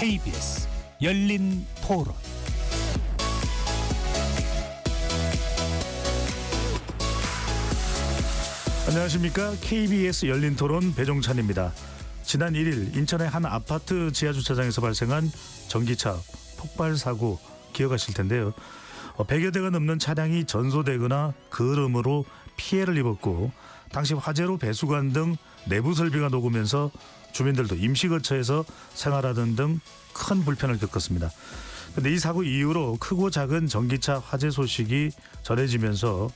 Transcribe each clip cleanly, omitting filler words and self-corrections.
KBS 열린 토론. 안녕하십니까. KBS 열린 토론 배종찬입니다. 지난 1일 인천의 한 아파트 지하주차장에서 발생한 전기차 폭발 사고 기억하실 텐데요. 100여 대가 넘는 차량이 전소되거나 그름으로 피해를 입었고, 당시 화재로 배수관 등 내부 설비가 녹으면서 주민들도 임시거처에서 생활하던 등 큰 불편을 겪었습니다. 그런데 이 사고 이후로 크고 작은 전기차 화재 소식이 전해지면서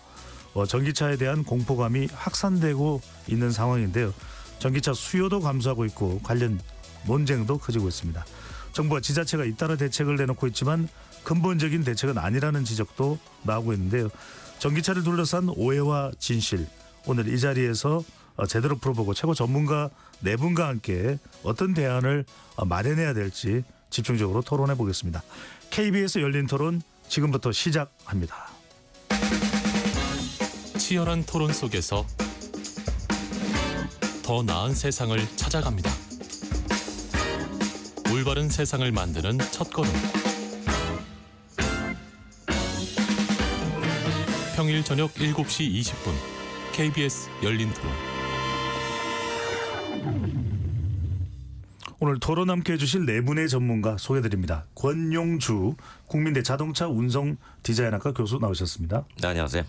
전기차에 대한 공포감이 확산되고 있는 상황인데요. 전기차 수요도 감소하고 있고 관련 논쟁도 커지고 있습니다. 정부와 지자체가 잇따라 대책을 내놓고 있지만 근본적인 대책은 아니라는 지적도 나오고 있는데요. 전기차를 둘러싼 오해와 진실, 오늘 이 자리에서 제대로 풀어보고 최고 전문가 네 분과 함께 어떤 대안을 마련해야 될지 집중적으로 토론해 보겠습니다. KBS 열린 토론 지금부터 시작합니다. 치열한 토론 속에서 더 나은 세상을 찾아갑니다. 올바른 세상을 만드는 첫걸음. 평일 저녁 7시 20분 KBS 열린 토론. 오늘 토론 함께 해주실 네 분의 전문가 소개드립니다. 권용주 국민대 자동차 운송 디자인학과 교수 나오셨습니다. 네, 안녕하세요.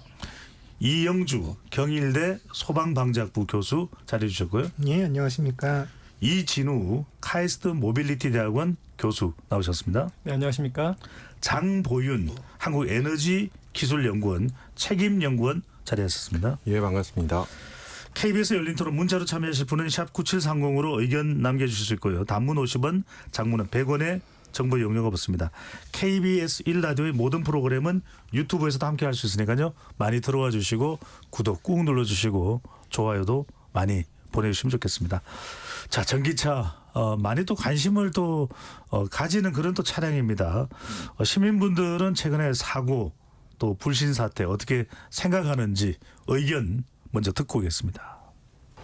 이영주 경일대 소방방재학부 교수 자리해 주셨고요. 예, 안녕하십니까. 이진우 카이스트 모빌리티 대학원 교수 나오셨습니다. 네, 안녕하십니까. 장보윤 한국에너지기술연구원 책임연구원 자리하셨습니다. 예, 반갑습니다. KBS 열린 토론 문자로 참여하실 분은 샵 9730으로 의견 남겨주실 수 있고요. 단문 50원, 장문은 100원의 정보 이용료가 없습니다. KBS 1라디오의 모든 프로그램은 유튜브에서도 함께 할 수 있으니까요. 많이 들어와 주시고 구독 꾹 눌러주시고 좋아요도 많이 보내주시면 좋겠습니다. 자, 전기차 많이 또 관심을 또 가지는 그런 또 차량입니다. 시민분들은 최근에 사고 또 불신 사태 어떻게 생각하는지 의견 먼저 듣고 오겠습니다.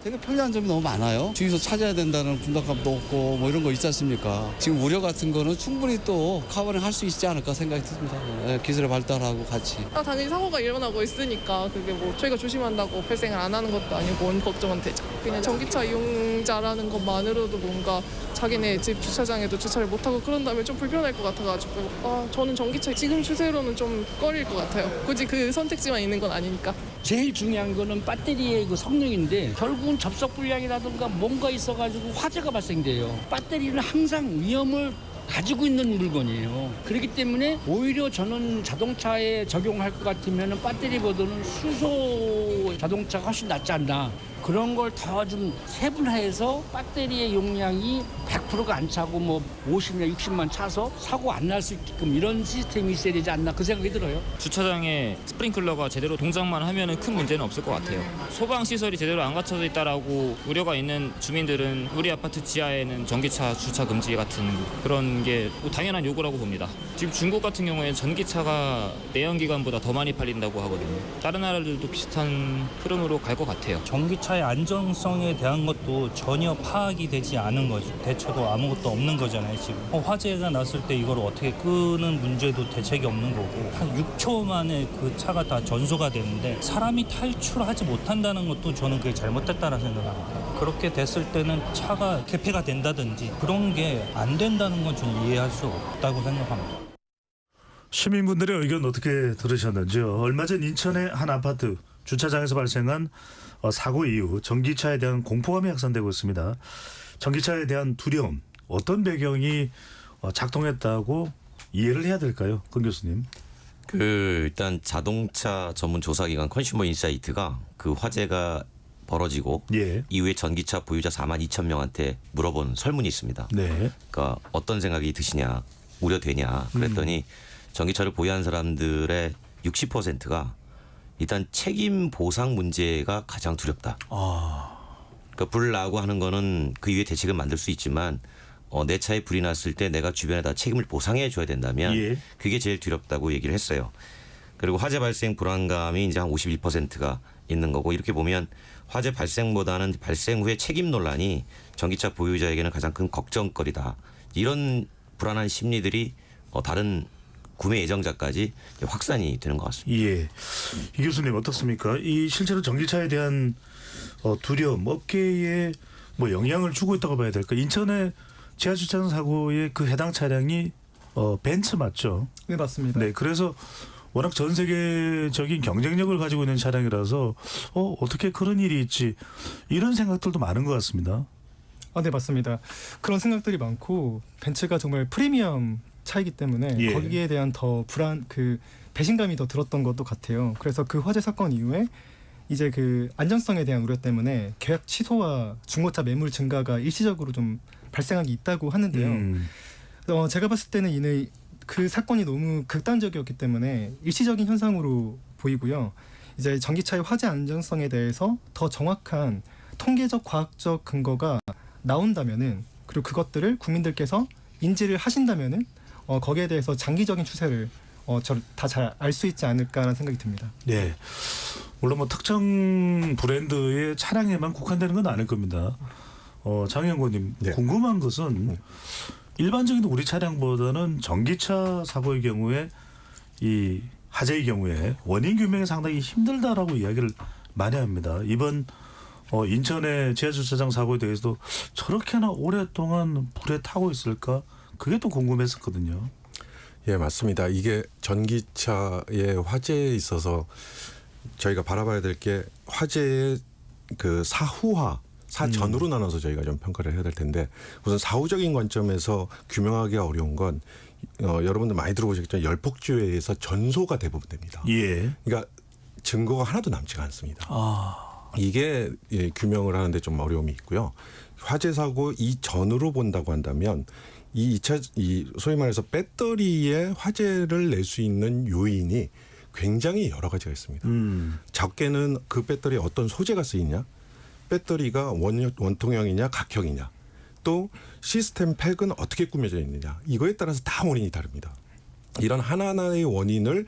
되게 편리한 점이 너무 많아요. 주유소 찾아야 된다는 분담감도 없고 뭐 이런 거 있지 않습니까? 지금 우려 같은 거는 충분히 또 커버링 할 수 있지 않을까 생각이 듭니다. 기술의 발달하고 같이. 당연히 사고가 일어나고 있으니까 그게 뭐 저희가 조심한다고 발생을 안 하는 것도 아니고 원 걱정은 되죠. 그냥 전기차 이용자라는 것만으로도 뭔가 자기네 집 주차장에도 주차를 못하고 그런다면 좀 불편할 것 같아가지고 저는 전기차 지금 추세로는 좀 꺼릴 것 같아요. 굳이 그 선택지만 있는 건 아니니까. 제일 중요한 거는 배터리의 그 성능인데 결국은 접속 불량이라든가 뭔가 있어가지고 화재가 발생돼요. 배터리는 항상 위험을 가지고 있는 물건이에요. 그렇기 때문에 오히려 저는 자동차에 적용할 것 같으면 배터리보다는 수소 자동차가 훨씬 낫지 않나. 그런 걸 더 좀 세분화해서 배터리의 용량이 100%가 안 차고 뭐 50만 60만 차서 사고 안 날 수 있게끔 이런 시스템이 있어야 되지 않나 그 생각이 들어요. 주차장에 스프링클러가 제대로 동작만 하면은 큰 문제는 없을 것 같아요. 소방 시설이 제대로 안 갖춰져 있다라고 우려가 있는 주민들은 우리 아파트 지하에는 전기차 주차 금지 같은 그런 게 당연한 요구라고 봅니다. 지금 중국 같은 경우에 전기차가 내연기관보다 더 많이 팔린다고 하거든요. 다른 나라들도 비슷한 흐름으로 갈 것 같아요. 전기차의 안정성에 대한 것도 전혀 파악이 되지 않은 거죠. 대처도 아무것도 없는 거잖아요. 지금 화재가 났을 때 이걸 어떻게 끄는 문제도 대책이 없는 거고, 한 6초 만에 그 차가 다 전소가 되는데 사람이 탈출하지 못한다는 것도 저는 그게 잘못됐다는 생각합니다. 그렇게 됐을 때는 차가 개폐가 된다든지 그런 게 안 된다는 건 저는 이해할 수 없다고 생각합니다. 시민분들의 의견 어떻게 들으셨는지요? 얼마 전 인천의 한 아파트 주차장에서 발생한 사고 이후 전기차에 대한 공포감이 확산되고 있습니다. 전기차에 대한 두려움, 어떤 배경이 작동했다고 이해를 해야 될까요? 권 교수님. 일단 자동차 전문 조사기관 컨슈머 인사이트가 그 화재가 벌어지고 이후에 전기차 보유자 4만 2천 명한테 물어본 설문이 있습니다. 네. 그러니까 어떤 생각이 드시냐, 우려되냐 그랬더니 전기차를 보유한 사람들의 60%가 일단 책임 보상 문제가 가장 두렵다. 그러니까 불 나고 하는 거는 그 이후에 대책을 만들 수 있지만 내 차에 불이 났을 때 내가 주변에다 책임을 보상해 줘야 된다면 그게 제일 두렵다고 얘기를 했어요. 그리고 화재 발생 불안감이 이제 한 51%가 있는 거고, 이렇게 보면 화재 발생보다는 발생 후에 책임 논란이 전기차 보유자에게는 가장 큰 걱정거리다. 이런 불안한 심리들이 다른 구매 예정자까지 확산이 되는 것 같습니다. 예. 이 교수님 어떻습니까? 이 실제로 전기차에 대한 두려움, 업계에 뭐 영향을 주고 있다고 봐야 될까? 인천의 지하주차장 사고의 그 해당 차량이 벤츠 맞죠? 네, 맞습니다. 네, 그래서 워낙 전 세계적인 경쟁력을 가지고 있는 차량이라서 어떻게 그런 일이 있지 이런 생각들도 많은 것 같습니다. 네, 맞습니다. 그런 생각들이 많고 벤츠가 정말 프리미엄 차이기 때문에 예. 거기에 대한 더 배신감이 더 들었던 것도 같아요. 그래서 그 화재 사건 이후에 이제 그 안전성에 대한 우려 때문에 계약 취소와 중고차 매물 증가가 일시적으로 좀 발생하기 있다고 하는데요. 제가 봤을 때는 그 사건이 너무 극단적이었기 때문에 일시적인 현상으로 보이고요. 이제 전기차의 화재 안전성에 대해서 더 정확한 통계적 과학적 근거가 나온다면은 그리고 그것들을 국민들께서 인지를 하신다면은 거기에 대해서 장기적인 추세를 다 잘 알 수 있지 않을까라는 생각이 듭니다. 네. 물론 뭐 특정 브랜드의 차량에만 국한되는 건 아닐 겁니다. 장영고님 네. 궁금한 것은 일반적인 우리 차량보다는 전기차 사고의 경우에 이 화재의 경우에 원인 규명이 상당히 힘들다라고 이야기를 많이 합니다. 이번 인천의 지하주차장 사고에 대해서도 저렇게나 오랫동안 불에 타고 있을까? 그게 또 궁금했었거든요. 예, 맞습니다. 이게 전기차의 화재에 있어서 저희가 바라봐야 될 게 화재의 그 사후와 사전으로 나눠서 저희가 좀 평가를 해야 될 텐데 우선 사후적인 관점에서 규명하기가 어려운 건 여러분들 많이 들어보셨겠지만 열폭주에 의해서 전소가 대부분 됩니다. 예. 그러니까 증거가 하나도 남지가 않습니다. 아. 이게 규명을 하는데 좀 어려움이 있고요. 화재 사고 이전으로 본다고 한다면 이 소위 말해서 배터리에 화재를 낼 수 있는 요인이 굉장히 여러 가지가 있습니다. 적게는 그 배터리에 어떤 소재가 쓰이냐, 배터리가 원통형이냐 각형이냐, 또 시스템 팩은 어떻게 꾸며져 있느냐, 이거에 따라서 다 원인이 다릅니다. 이런 하나하나의 원인을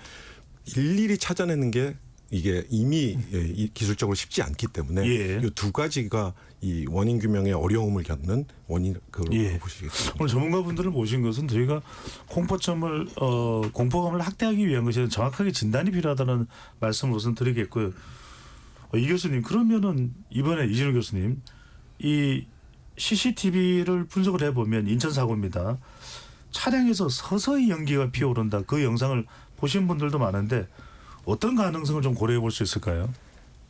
일일이 찾아내는 게 이게 이미 기술적으로 쉽지 않기 때문에 예. 이 두 가지가 이 원인 규명에 어려움을 겪는 원인으로 예. 보시겠습니다. 오늘 전문가분들을 모신 것은 저희가 공포감을 확대하기 위한 것이 아니라 정확하게 진단이 필요하다는 말씀을 우선 드리겠고요. 이 교수님 그러면은 이번에 이진우 교수님 이 CCTV를 분석을 해보면 인천 사고입니다. 차량에서 서서히 연기가 피어오른다. 그 영상을 보신 분들도 많은데 어떤 가능성을 좀 고려해 볼 수 있을까요?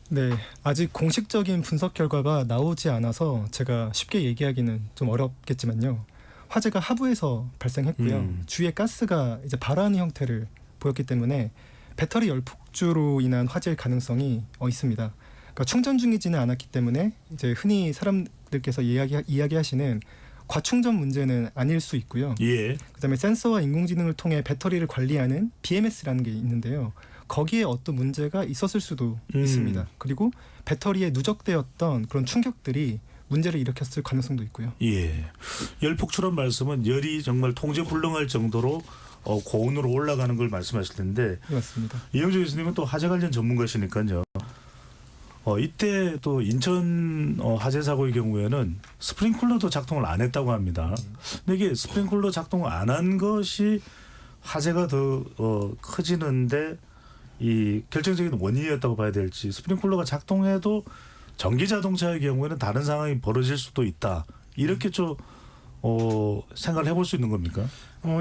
네, 아직 공식적인 분석 결과가 나오지 않아서 제가 쉽게 얘기하기는 좀 어렵겠지만요. 화재가 하부에서 발생했고요. 주위에 가스가 이제 발화하는 형태를 보였기 때문에 배터리 열폭주로 인한 화재일 가능성이 있습니다. 그러니까 충전 중이지는 않았기 때문에 이제 흔히 사람들께서 이야기하시는 과충전 문제는 아닐 수 있고요. 예. 그다음에 센서와 인공지능을 통해 배터리를 관리하는 BMS라는 게 있는데요. 거기에 어떤 문제가 있었을 수도 있습니다. 그리고 배터리에 누적되었던 그런 충격들이 문제를 일으켰을 가능성도 있고요. 예. 열폭출한 말씀은 열이 정말 통제 불능할 정도로 고온으로 올라가는 걸 말씀하실 텐데 네, 맞습니다. 이영주 교수님은 또 화재 관련 전문가시니까요. 이때 또 인천 화재 사고의 경우에는 스프링클러도 작동을 안 했다고 합니다. 근데 이게 스프링클러 작동 안 한 것이 화재가 더 커지는데 이 결정적인 원인이었다고 봐야 될지 스프링클러가 작동해도 전기 자동차의 경우에는 다른 상황이 벌어질 수도 있다. 이렇게 좀 생각을 해볼 수 있는 겁니까?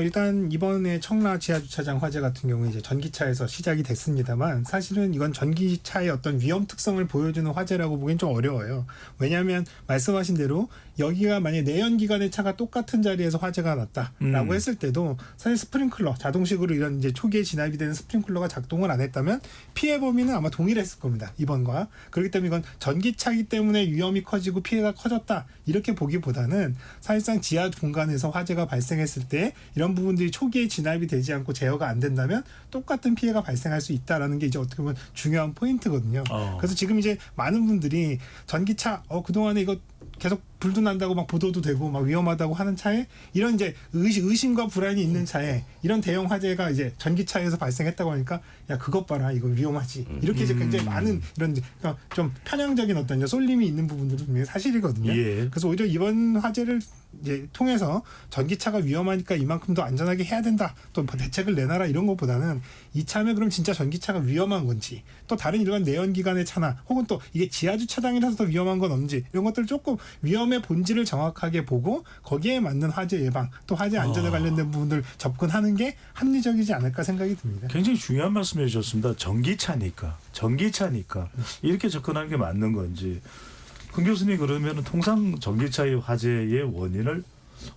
일단 이번에 청라 지하주차장 화재 같은 경우에 이제 전기차에서 시작이 됐습니다만 사실은 이건 전기차의 어떤 위험 특성을 보여주는 화재라고 보기엔 좀 어려워요. 왜냐하면 말씀하신 대로 여기가 만약에 내연기관의 차가 똑같은 자리에서 화재가 났다라고 했을 때도 사실 스프링클러 자동식으로 이런 이제 초기에 진압이 되는 스프링클러가 작동을 안 했다면 피해 범위는 아마 동일했을 겁니다. 이번과. 그렇기 때문에 이건 전기차이기 때문에 위험이 커지고 피해가 커졌다 이렇게 보기보다는 사실상 지하 공간에서 화재가 발생했을 때 이런 부분들이 초기에 진압이 되지 않고 제어가 안 된다면 똑같은 피해가 발생할 수 있다라는 게 이제 어떻게 보면 중요한 포인트거든요. 그래서 지금 이제 많은 분들이 전기차 그동안에 이거 계속 불도 난다고 막 보도도 되고 막 위험하다고 하는 차에 이런 이제 의심과 불안이 있는 차에 이런 대형 화재가 이제 전기차에서 발생했다고 하니까 야 그것 봐라 이거 위험하지 이렇게 이제 굉장히 많은 이런 그러니까 좀 편향적인 어떤 쏠림이 있는 부분들은 분명히 사실이거든요. 예. 그래서 오히려 이번 화재를 이제 통해서 전기차가 위험하니까 이만큼 더 안전하게 해야 된다. 또 대책을 내놔라 이런 것보다는 이차면 그럼 진짜 전기차가 위험한 건지 또 다른 일반 내연기관의 차나 혹은 또 이게 지하주차장이라서 더 위험한 건 없는지 이런 것들을 조금 위험의 본질을 정확하게 보고 거기에 맞는 화재 예방 또 화재 안전에 관련된 부분들 접근하는 게 합리적이지 않을까 생각이 듭니다. 굉장히 중요한 말씀해 주셨습니다. 전기차니까 이렇게 접근하는 게 맞는 건지. 금 교수님 그러면 통상 전기차의 화재의 원인을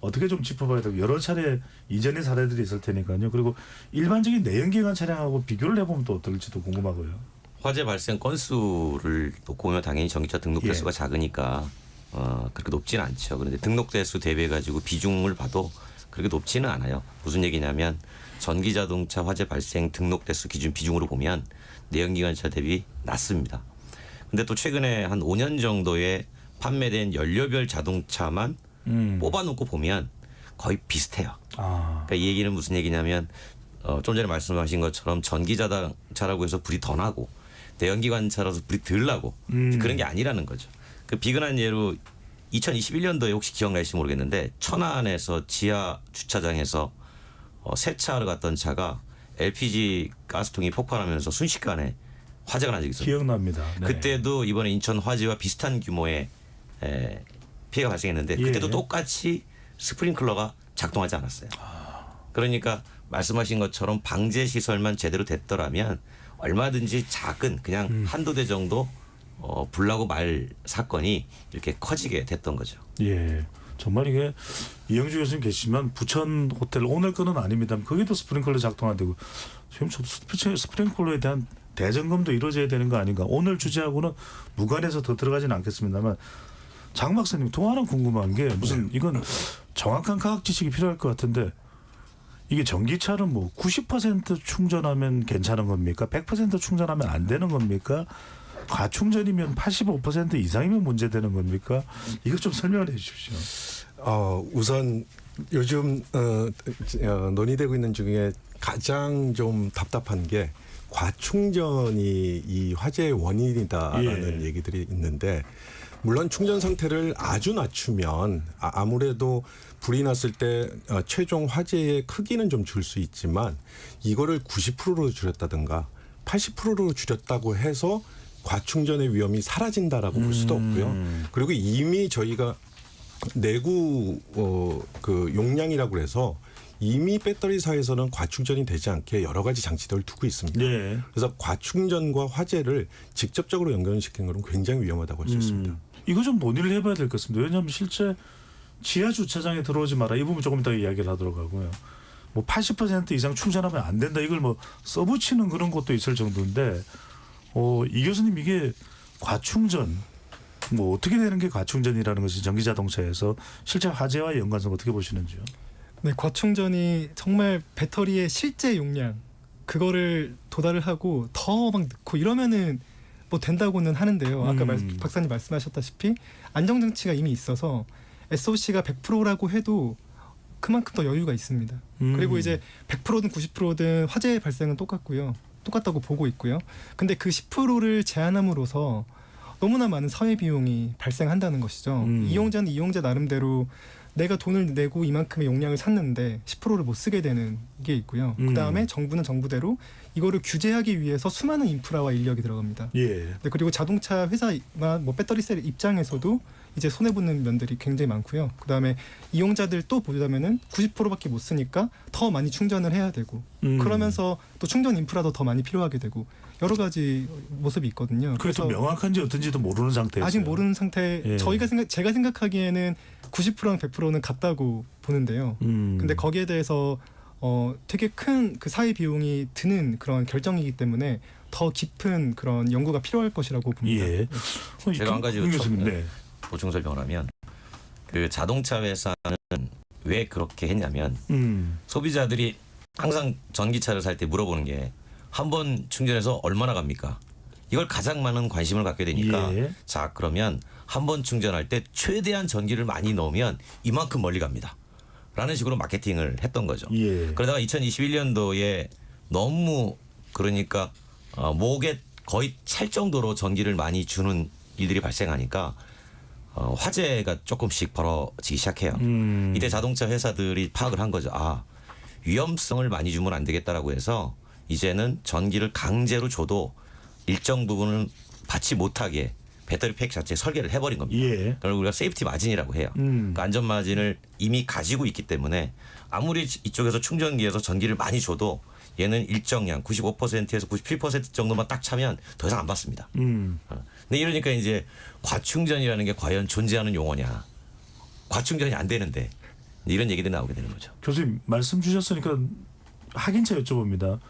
어떻게 좀 짚어봐야 되고 여러 차례 이전의 사례들이 있을 테니까요. 그리고 일반적인 내연기관 차량하고 비교를 해보면 또 어떨지도 궁금하고요. 화재 발생 건수를 놓고 보면 당연히 전기차 등록 대수가 작으니까 그렇게 높지는 않죠. 그런데 등록 대수 대비해 가지고 비중을 봐도 그렇게 높지는 않아요. 무슨 얘기냐면 전기 자동차 화재 발생 등록 대수 기준 비중으로 보면 내연기관차 대비 낮습니다. 근데 또 최근에 한 5년 정도에 판매된 연료별 자동차만 뽑아놓고 보면 거의 비슷해요. 그러니까 이 얘기는 무슨 얘기냐면 좀 전에 말씀하신 것처럼 전기 자동차라고 해서 불이 더 나고 내연기관차라서 불이 덜 나고 그런 게 아니라는 거죠. 그 비근한 예로 2021년도에 혹시 기억나실지 모르겠는데 천안에서 지하 주차장에서 세차하러 갔던 차가 LPG 가스통이 폭발하면서 순식간에 화재가 난 적이 있었어요. 기억납니다. 네. 그때도 이번에 인천 화재와 비슷한 규모의 피해가 발생했는데 그때도 똑같이 스프링클러가 작동하지 않았어요. 그러니까 말씀하신 것처럼 방제 시설만 제대로 됐더라면 얼마든지 작은 그냥 한두 대 정도 불나고 말 사건이 이렇게 커지게 됐던 거죠. 예. 정말 이게 이영주 교수님 계시지만 부천 호텔 오늘 거는 아닙니다. 거기도 스프링클러 작동 안 되고 지금 스프링클러에 대한 대점검도 이루어져야 되는 거 아닌가. 오늘 주제하고는 무관해서 더 들어가지는 않겠습니다만 장 박사님 또 하나 궁금한 게 무슨 이건 정확한 과학 지식이 필요할 것 같은데 이게 전기차는 뭐 90% 충전하면 괜찮은 겁니까? 100% 충전하면 안 되는 겁니까? 과충전이면 85% 이상이면 문제되는 겁니까? 이것 좀 설명을 해 주십시오. 우선 요즘 논의되고 있는 중에 가장 좀 답답한 게 과충전이 이 화재의 원인이다라는 얘기들이 있는데 물론 충전 상태를 아주 낮추면 아무래도 불이 났을 때 최종 화재의 크기는 좀 줄 수 있지만 이거를 90%로 줄였다든가 80%로 줄였다고 해서 과충전의 위험이 사라진다라고 볼 수도 없고요. 그리고 이미 저희가 내구 그 용량이라고 해서 이미 배터리사에서는 과충전이 되지 않게 여러 가지 장치들을 두고 있습니다. 네. 그래서 과충전과 화재를 직접적으로 연결시키는 것은 굉장히 위험하다고 할 수 있습니다. 이거 좀 논의를 해봐야 될 것 같습니다. 왜냐하면 실제 지하 주차장에 들어오지 마라 이 부분 조금 이따 이야기를 하도록 하고요. 뭐 80% 이상 충전하면 안 된다 이걸 뭐 써붙이는 그런 것도 있을 정도인데 이 교수님 이게 과충전 뭐 어떻게 되는 게 과충전이라는 것이 전기 자동차에서 실제 화재와의 연관성 어떻게 보시는지요? 네, 과충전이 정말 배터리의 실제 용량 그거를 도달을 하고 더 막 넣고 이러면은 뭐 된다고는 하는데요. 아까 박사님 말씀하셨다시피 안정장치가 이미 있어서 SOC가 100%라고 해도 그만큼 더 여유가 있습니다. 그리고 이제 100%든 90%든 화재 발생은 똑같고요. 똑같다고 보고 있고요. 근데 그 10%를 제한함으로써 너무나 많은 사회 비용이 발생한다는 것이죠. 이용자는 이용자 나름대로 내가 돈을 내고 이만큼의 용량을 샀는데 10%를 못 쓰게 되는 게 있고요. 그다음에 정부는 정부대로 이거를 규제하기 위해서 수많은 인프라와 인력이 들어갑니다. 예. 네, 그리고 자동차 회사나 뭐 배터리셀 입장에서도 이제 손해보는 면들이 굉장히 많고요. 그다음에 이용자들 또 보자면은 90%밖에 못 쓰니까 더 많이 충전을 해야 되고 그러면서 또 충전 인프라도 더 많이 필요하게 되고 여러 가지 모습이 있거든요. 그래서 명확한지 어떤지도 모르는 상태에서 아직 모르는 상태. 예. 제가 생각하기에는 90%랑 100%는 같다고 보는데요. 근데 거기에 대해서 되게 큰 그 사회 비용이 드는 그런 결정이기 때문에 더 깊은 그런 연구가 필요할 것이라고 봅니다. 예. 제가 한 가지 보충 설명을 하면 그 자동차 회사는 왜 그렇게 했냐면 소비자들이 항상 전기차를 살 때 물어보는 게 한 번 충전해서 얼마나 갑니까? 이걸 가장 많은 관심을 갖게 되니까 자 그러면 한 번 충전할 때 최대한 전기를 많이 넣으면 이만큼 멀리 갑니다. 라는 식으로 마케팅을 했던 거죠. 그러다가 2021년도에 너무 그러니까 목에 거의 찰 정도로 전기를 많이 주는 일들이 발생하니까 화재가 조금씩 벌어지기 시작해요. 이때 자동차 회사들이 파악을 한 거죠. 아, 위험성을 많이 주면 안 되겠다라고 해서 이제는 전기를 강제로 줘도 일정 부분을 받지 못하게 배터리 팩 자체에 설계를 해버린 겁니다. 예. 그걸 우리가 세이프티 마진이라고 해요. 그 안전 마진을 이미 가지고 있기 때문에 아무리 이쪽에서 충전기에서 전기를 많이 줘도 얘는 일정량 95%에서 97% 정도만 딱 차면 더 이상 안 받습니다. 근데 이러니까 이제 과충전이라는 게 과연 존재하는 용어냐. 과충전이 안 되는데 이런 얘기들이 나오게 되는 거죠. 교수님 말씀 주셨으니까 확인차 여쭤봅니다.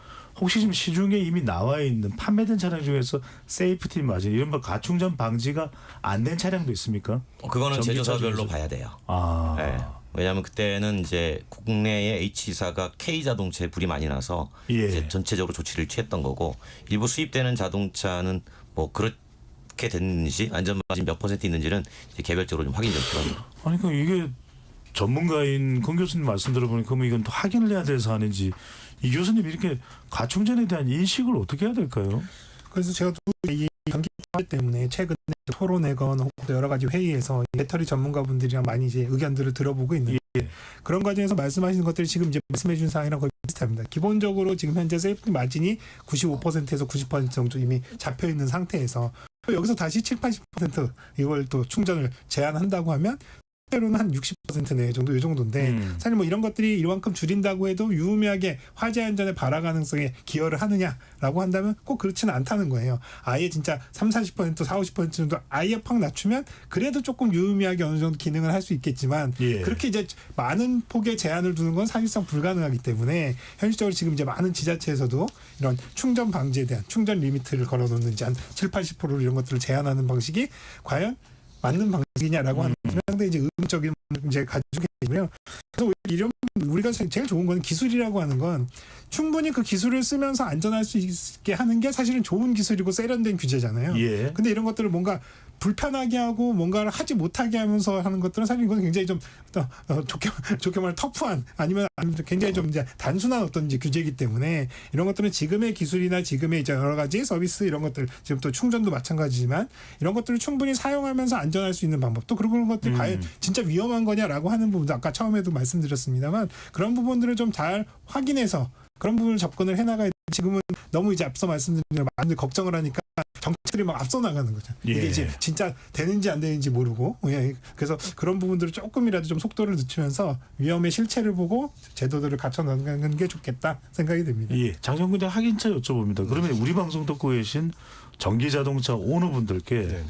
혹시 지금 시중에 이미 나와 있는 판매된 차량 중에서 세이프티 마진 이른바 과충전 방지가 안 된 차량도 있습니까? 그거는 전기차 제조사별로 중에서? 봐야 돼요. 아. 네. 왜냐하면 그때는 이제 국내의 H사가 K자동차에 불이 많이 나서 예. 이제 전체적으로 조치를 취했던 거고 일부 수입되는 자동차는 뭐 그렇게 됐는지 안전마진 몇 % 있는지는 이제 개별적으로 좀 확인이 좀 필요합니다. 아니 그러니까 이게 전문가인 권 교수님 말씀 들어보니까 그럼 이건 또 확인을 해야 돼서 하는지 이 교수님 이렇게 과충전에 대한 인식을 어떻게 해야 될까요? 그래서 제가 이 전기 때문에 최근에 토론회건 혹은 여러 가지 회의에서 배터리 전문가분들이랑 많이 이제 의견들을 들어보고 있는데 그런 과정에서 말씀하시는 것들이 지금 이제 말씀해 준 사항이랑 거의 비슷합니다. 기본적으로 지금 현재 세이프티 마진이 95%에서 90% 정도 이미 잡혀 있는 상태에서 또 여기서 다시 70-80% 이걸 또 충전을 제한한다고 하면 때로는 한 60% 내 정도 이 정도인데 사실 뭐 이런 것들이 이만큼 줄인다고 해도 유의미하게 화재 안전의 발화 가능성에 기여를 하느냐라고 한다면 꼭 그렇지는 않다는 거예요. 아예 진짜 30-40% 40-50% 정도 아예 팍 낮추면 그래도 조금 유의미하게 어느 정도 기능을 할 수 있겠지만 그렇게 이제 많은 폭의 제한을 두는 건 사실상 불가능하기 때문에 현실적으로 지금 이제 많은 지자체에서도 이런 충전 방지에 대한 충전 리미트를 걸어놓는지 한 70-80% 이런 것들을 제한하는 방식이 과연 맞는 방식이냐라고 하는 상당히 이제 의문적인 이제 가지고 계시고요. 그래서 이런 우리가 제일 좋은 건 기술이라고 하는 건 충분히 그 기술을 쓰면서 안전할 수 있게 하는 게 사실은 좋은 기술이고 세련된 규제잖아요. 예. 근데 이런 것들을 뭔가 불편하게 하고 뭔가를 하지 못하게 하면서 하는 것들은 사실 이건 굉장히 좀 좋게 말해 터프한 아니면 굉장히 좀 이제 단순한 어떤 이제 규제이기 때문에 이런 것들은 지금의 기술이나 지금의 이제 여러 가지 서비스 이런 것들 지금 또 충전도 마찬가지지만 이런 것들을 충분히 사용하면서 안전할 수 있는 방법 또 그런 것들이 과연 진짜 위험한 거냐라고 하는 부분도 아까 처음에도 말씀드렸습니다만 그런 부분들을 좀 잘 확인해서 그런 부분을 접근을 해나가야 지금은 너무 이제 앞서 말씀드린 대로 많은 걱정을 하니까 정책들이 막 앞서 나가는 거죠. 이게 이제 진짜 되는지 안 되는지 모르고 그래서 그런 부분들을 조금이라도 좀 속도를 늦추면서 위험의 실체를 보고 제도들을 갖춰 나가는 게 좋겠다 생각이 듭니다. 예, 장정군대 확인차 여쭤봅니다. 그러면 우리 방송 듣고 계신 전기자동차 오너분들께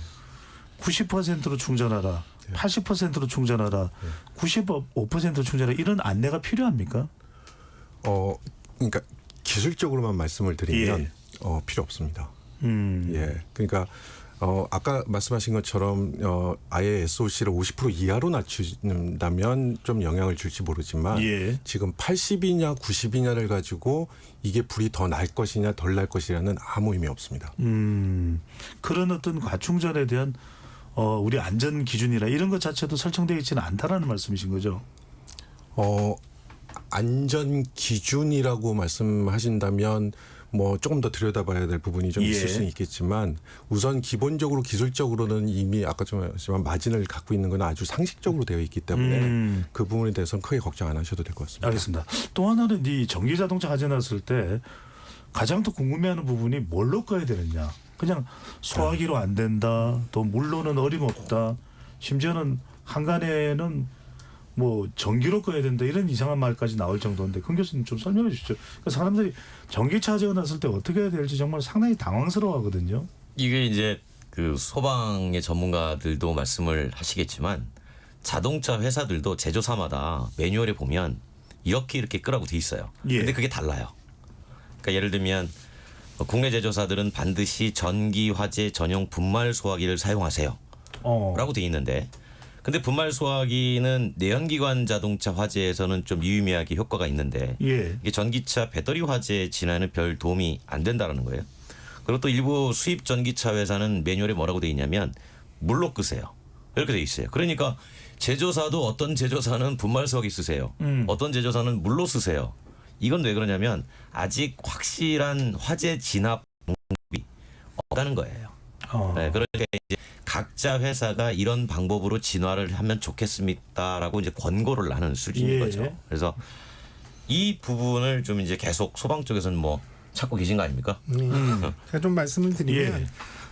90%로 충전하라, 80%로 충전하라, 95%로 충전하라 이런 안내가 필요합니까? 그러니까 기술적으로만 말씀을 드리면 필요 없습니다. 예, 그러니까 아까 말씀하신 것처럼 아예 SOC를 50% 이하로 낮춘다면 좀 영향을 줄지 모르지만 지금 80이냐 90이냐를 가지고 이게 불이 더 날 것이냐 덜 날 것이냐는 아무 의미 없습니다. 그런 어떤 과충전에 대한 우리 안전 기준이나 이런 것 자체도 설정되어 있지는 않다라는 말씀이신 거죠? 안전 기준이라고 말씀하신다면 뭐 조금 더 들여다봐야 될 부분이 좀 있을 수는 있겠지만 우선 기본적으로 기술적으로는 이미 아까 좀 말했지만 마진을 갖고 있는 건 아주 상식적으로 되어 있기 때문에 그 부분에 대해서는 크게 걱정 안 하셔도 될 것 같습니다. 알겠습니다. 또 하나는 이 전기자동차 가져놨을 때 가장 더 궁금해하는 부분이 뭘로 꺼야 되느냐. 그냥 소화기로 안 된다. 또 물로는 어림없다. 심지어는 한간에는 뭐 전기로 꺼야 된다 이런 이상한 말까지 나올 정도인데 권 교수님 좀 설명해 주시죠. 그러니까 사람들이 전기차 화재가 났을 때 어떻게 해야 될지 정말 상당히 당황스러워하거든요. 이게 이제 그 소방의 전문가들도 말씀을 하시겠지만 자동차 회사들도 제조사마다 매뉴얼에 보면 이렇게 끄라고 돼 있어요. 근데 그게 달라요. 그러니까 예를 들면 국내 제조사들은 반드시 전기 화재 전용 분말 소화기를 사용하세요. 라고 돼 있는데 근데 분말 소화기는 내연기관 자동차 화재에서는 좀 유의미하게 효과가 있는데 이게 전기차 배터리 화재 진화에는 별 도움이 안 된다는 거예요. 그리고 또 일부 수입 전기차 회사는 매뉴얼에 뭐라고 돼 있냐면 물로 끄세요. 이렇게 돼 있어요. 그러니까 제조사도 어떤 제조사는 분말 소화기 쓰세요. 어떤 제조사는 물로 쓰세요. 이건 왜 그러냐면 아직 확실한 화재 진압 방법이 없다는 거예요. 그러니까 이제 각자 회사가 이런 방법으로 진화를 하면 좋겠습니다라고 이제 권고를 하는 수준인 예. 거죠. 그래서 이 부분을 좀 이제 계속 소방 쪽에서는 뭐 찾고 계신 거 아닙니까? 제가 좀 말씀을 드리면 예.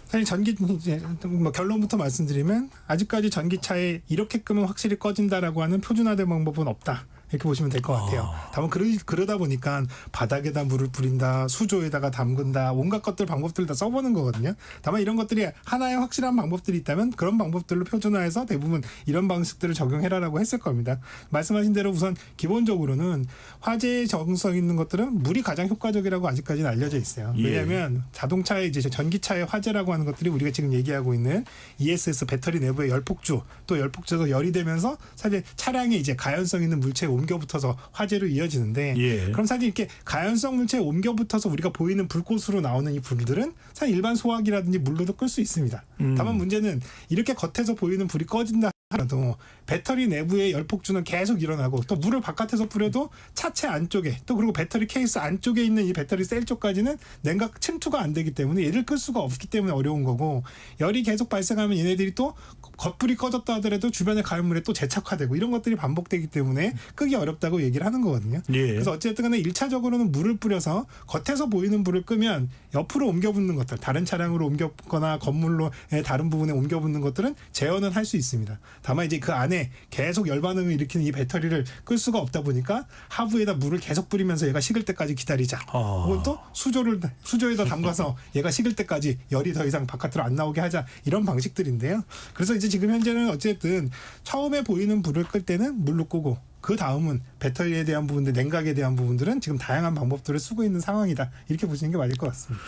사실 전기 이제 뭐 결론부터 말씀드리면 아직까지 전기차에 이렇게끔은 확실히 꺼진다라고 하는 표준화된 방법은 없다. 이렇게 보시면 될 것 같아요. 다만 그러다 보니까 바닥에다 물을 뿌린다, 수조에다가 담근다, 온갖 것들 방법들 다 써보는 거거든요. 다만 이런 것들이 하나의 확실한 방법들이 있다면 그런 방법들로 표준화해서 대부분 이런 방식들을 적용해라라고 했을 겁니다. 말씀하신 대로 우선 기본적으로는 화재에 적응성 있는 것들은 물이 가장 효과적이라고 아직까지는 알려져 있어요. 왜냐하면 자동차의 이제 전기차의 화재라고 하는 것들이 우리가 지금 얘기하고 있는 ESS 배터리 내부의 열폭주, 또 열폭주에서 열이 되면서 사실 차량에 이제 가연성 있는 물체에 옮겨붙어서 화재로 이어지는데 그럼 사실 이렇게 가연성 물체에 옮겨붙어서 우리가 보이는 불꽃으로 나오는 이 불들은 사실 일반 소화기라든지 물로도 끌 수 있습니다. 다만 문제는 이렇게 겉에서 보이는 불이 꺼진다 하더라도 배터리 내부의 열폭주는 계속 일어나고 또 물을 바깥에서 뿌려도 차체 안쪽에 또 그리고 배터리 케이스 안쪽에 있는 이 배터리 셀 쪽까지는 냉각 침투가 안 되기 때문에 얘를 끌 수가 없기 때문에 어려운 거고 열이 계속 발생하면 얘네들이 또 겉불이 꺼졌다 하더라도 주변의 가연물에 또 재착화되고 이런 것들이 반복되기 때문에 끄기 어렵다고 얘기를 하는 거거든요. 그래서 어쨌든 간에 1차적으로는 물을 뿌려서 겉에서 보이는 불을 끄면 옆으로 옮겨붙는 것들 다른 차량으로 옮겨붙거나 건물로 다른 부분에 옮겨붙는 것들은 제어는 할 수 있습니다. 다만 이제 그 안에 계속 열반응을 일으키는 이 배터리를 끌 수가 없다 보니까 하부에다 물을 계속 뿌리면서 얘가 식을 때까지 기다리자. 혹은 또 수조에다 담가서 얘가 식을 때까지 열이 더 이상 바깥으로 안 나오게 하자. 이런 방식들인데요. 그래서 이제 지금 현재는 어쨌든 처음에 보이는 불을 끌 때는 물로 끄고 그 다음은 배터리에 대한 부분들, 냉각에 대한 부분들은 지금 다양한 방법들을 쓰고 있는 상황이다. 이렇게 보시는 게 맞을 것 같습니다.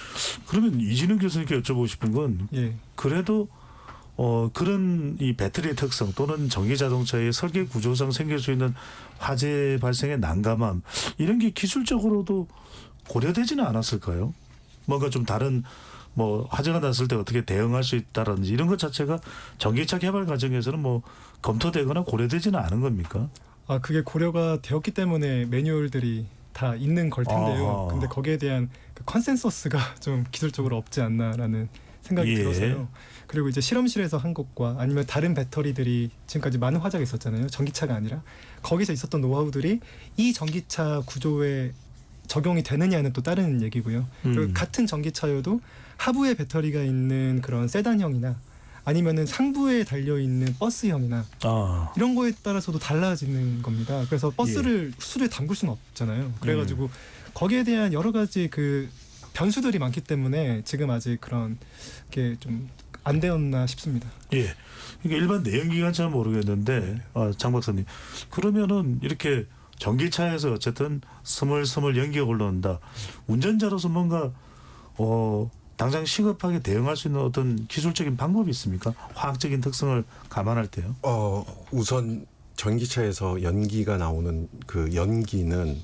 그러면 이진우 교수님께 여쭤보고 싶은 건 그래도 그런 이 배터리의 특성 또는 전기 자동차의 설계 구조상 생길 수 있는 화재 발생의 난감함 이런 게 기술적으로도 고려되지는 않았을까요? 뭔가 좀 다른 뭐 화재가 났을 때 어떻게 대응할 수 있다든지 이런 것 자체가 전기차 개발 과정에서는 뭐 검토되거나 고려되지는 않은 겁니까? 아 그게 고려가 되었기 때문에 매뉴얼들이 다 있는 걸 텐데요. 근데 거기에 대한 그 컨센서스가 좀 기술적으로 없지 않나라는 생각이 들어서요. 그리고 이제 실험실에서 한 것과 아니면 다른 배터리들이 지금까지 많은 화재가 있었잖아요. 전기차가 아니라 거기서 있었던 노하우들이 이 전기차 구조에 적용이 되느냐는 또 다른 얘기고요. 그리고 같은 전기차여도 하부에 배터리가 있는 그런 세단형이나 아니면은 상부에 달려 있는 버스형이나 이런 거에 따라서도 달라지는 겁니다. 그래서 버스를 수조에 담글 수는 없잖아요. 그래가지고 거기에 대한 여러 가지 그 변수들이 많기 때문에 지금 아직 그런 게 좀 안 되었나 싶습니다. 그러니까 일반 내연기관차는 모르겠는데 장 박사님 그러면은 이렇게 전기차에서 어쨌든 스멀스멀 연기가 올라온다. 운전자로서 뭔가 당장 시급하게 대응할 수 있는 어떤 기술적인 방법이 있습니까? 화학적인 특성을 감안할 때요. 우선 전기차에서 연기가 나오는 그 연기는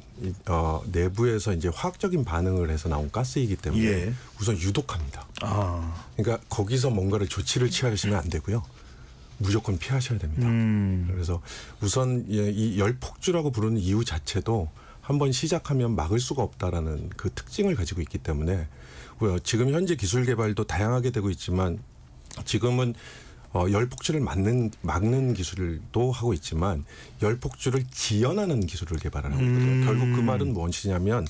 내부에서 이제 화학적인 반응을 해서 나온 가스이기 때문에 우선 유독합니다. 그러니까 거기서 뭔가를 조치를 취하시면 안 되고요. 무조건 피하셔야 됩니다. 그래서 우선 이 열폭주라고 부르는 이유 자체도 한번 시작하면 막을 수가 없다라는 그 특징을 가지고 있기 때문에 지금 현재 기술 개발도 다양하게 되고 있지만 지금은 열폭주를 막는 기술도 하고 있지만 열폭주를 지연하는 기술을 개발하고 있거든요. 결국 그 말은 무엇이냐면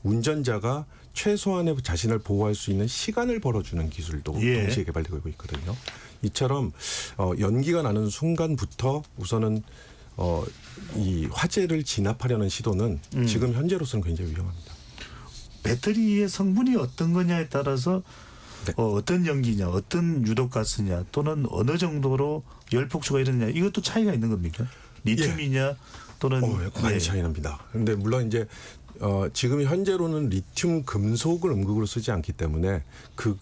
운전자가 최소한의 자신을 보호할 수 있는 시간을 벌어주는 기술도 동시에 개발되고 있거든요. 이처럼 연기가 나는 순간부터 우선은 이 화재를 진압하려는 시도는 지금 현재로서는 굉장히 위험합니다. 배터리의 성분이 어떤 거냐에 따라서 어떤 연기냐, 어떤 유독가스냐, 또는 어느 정도로 열폭주가 일어나냐 이것도 차이가 있는 겁니까? 리튬이냐 또는 많이 차이 납니다. 그런데 물론 이제 지금 현재로는 리튬 금속을 음극으로 쓰지 않기 때문에 그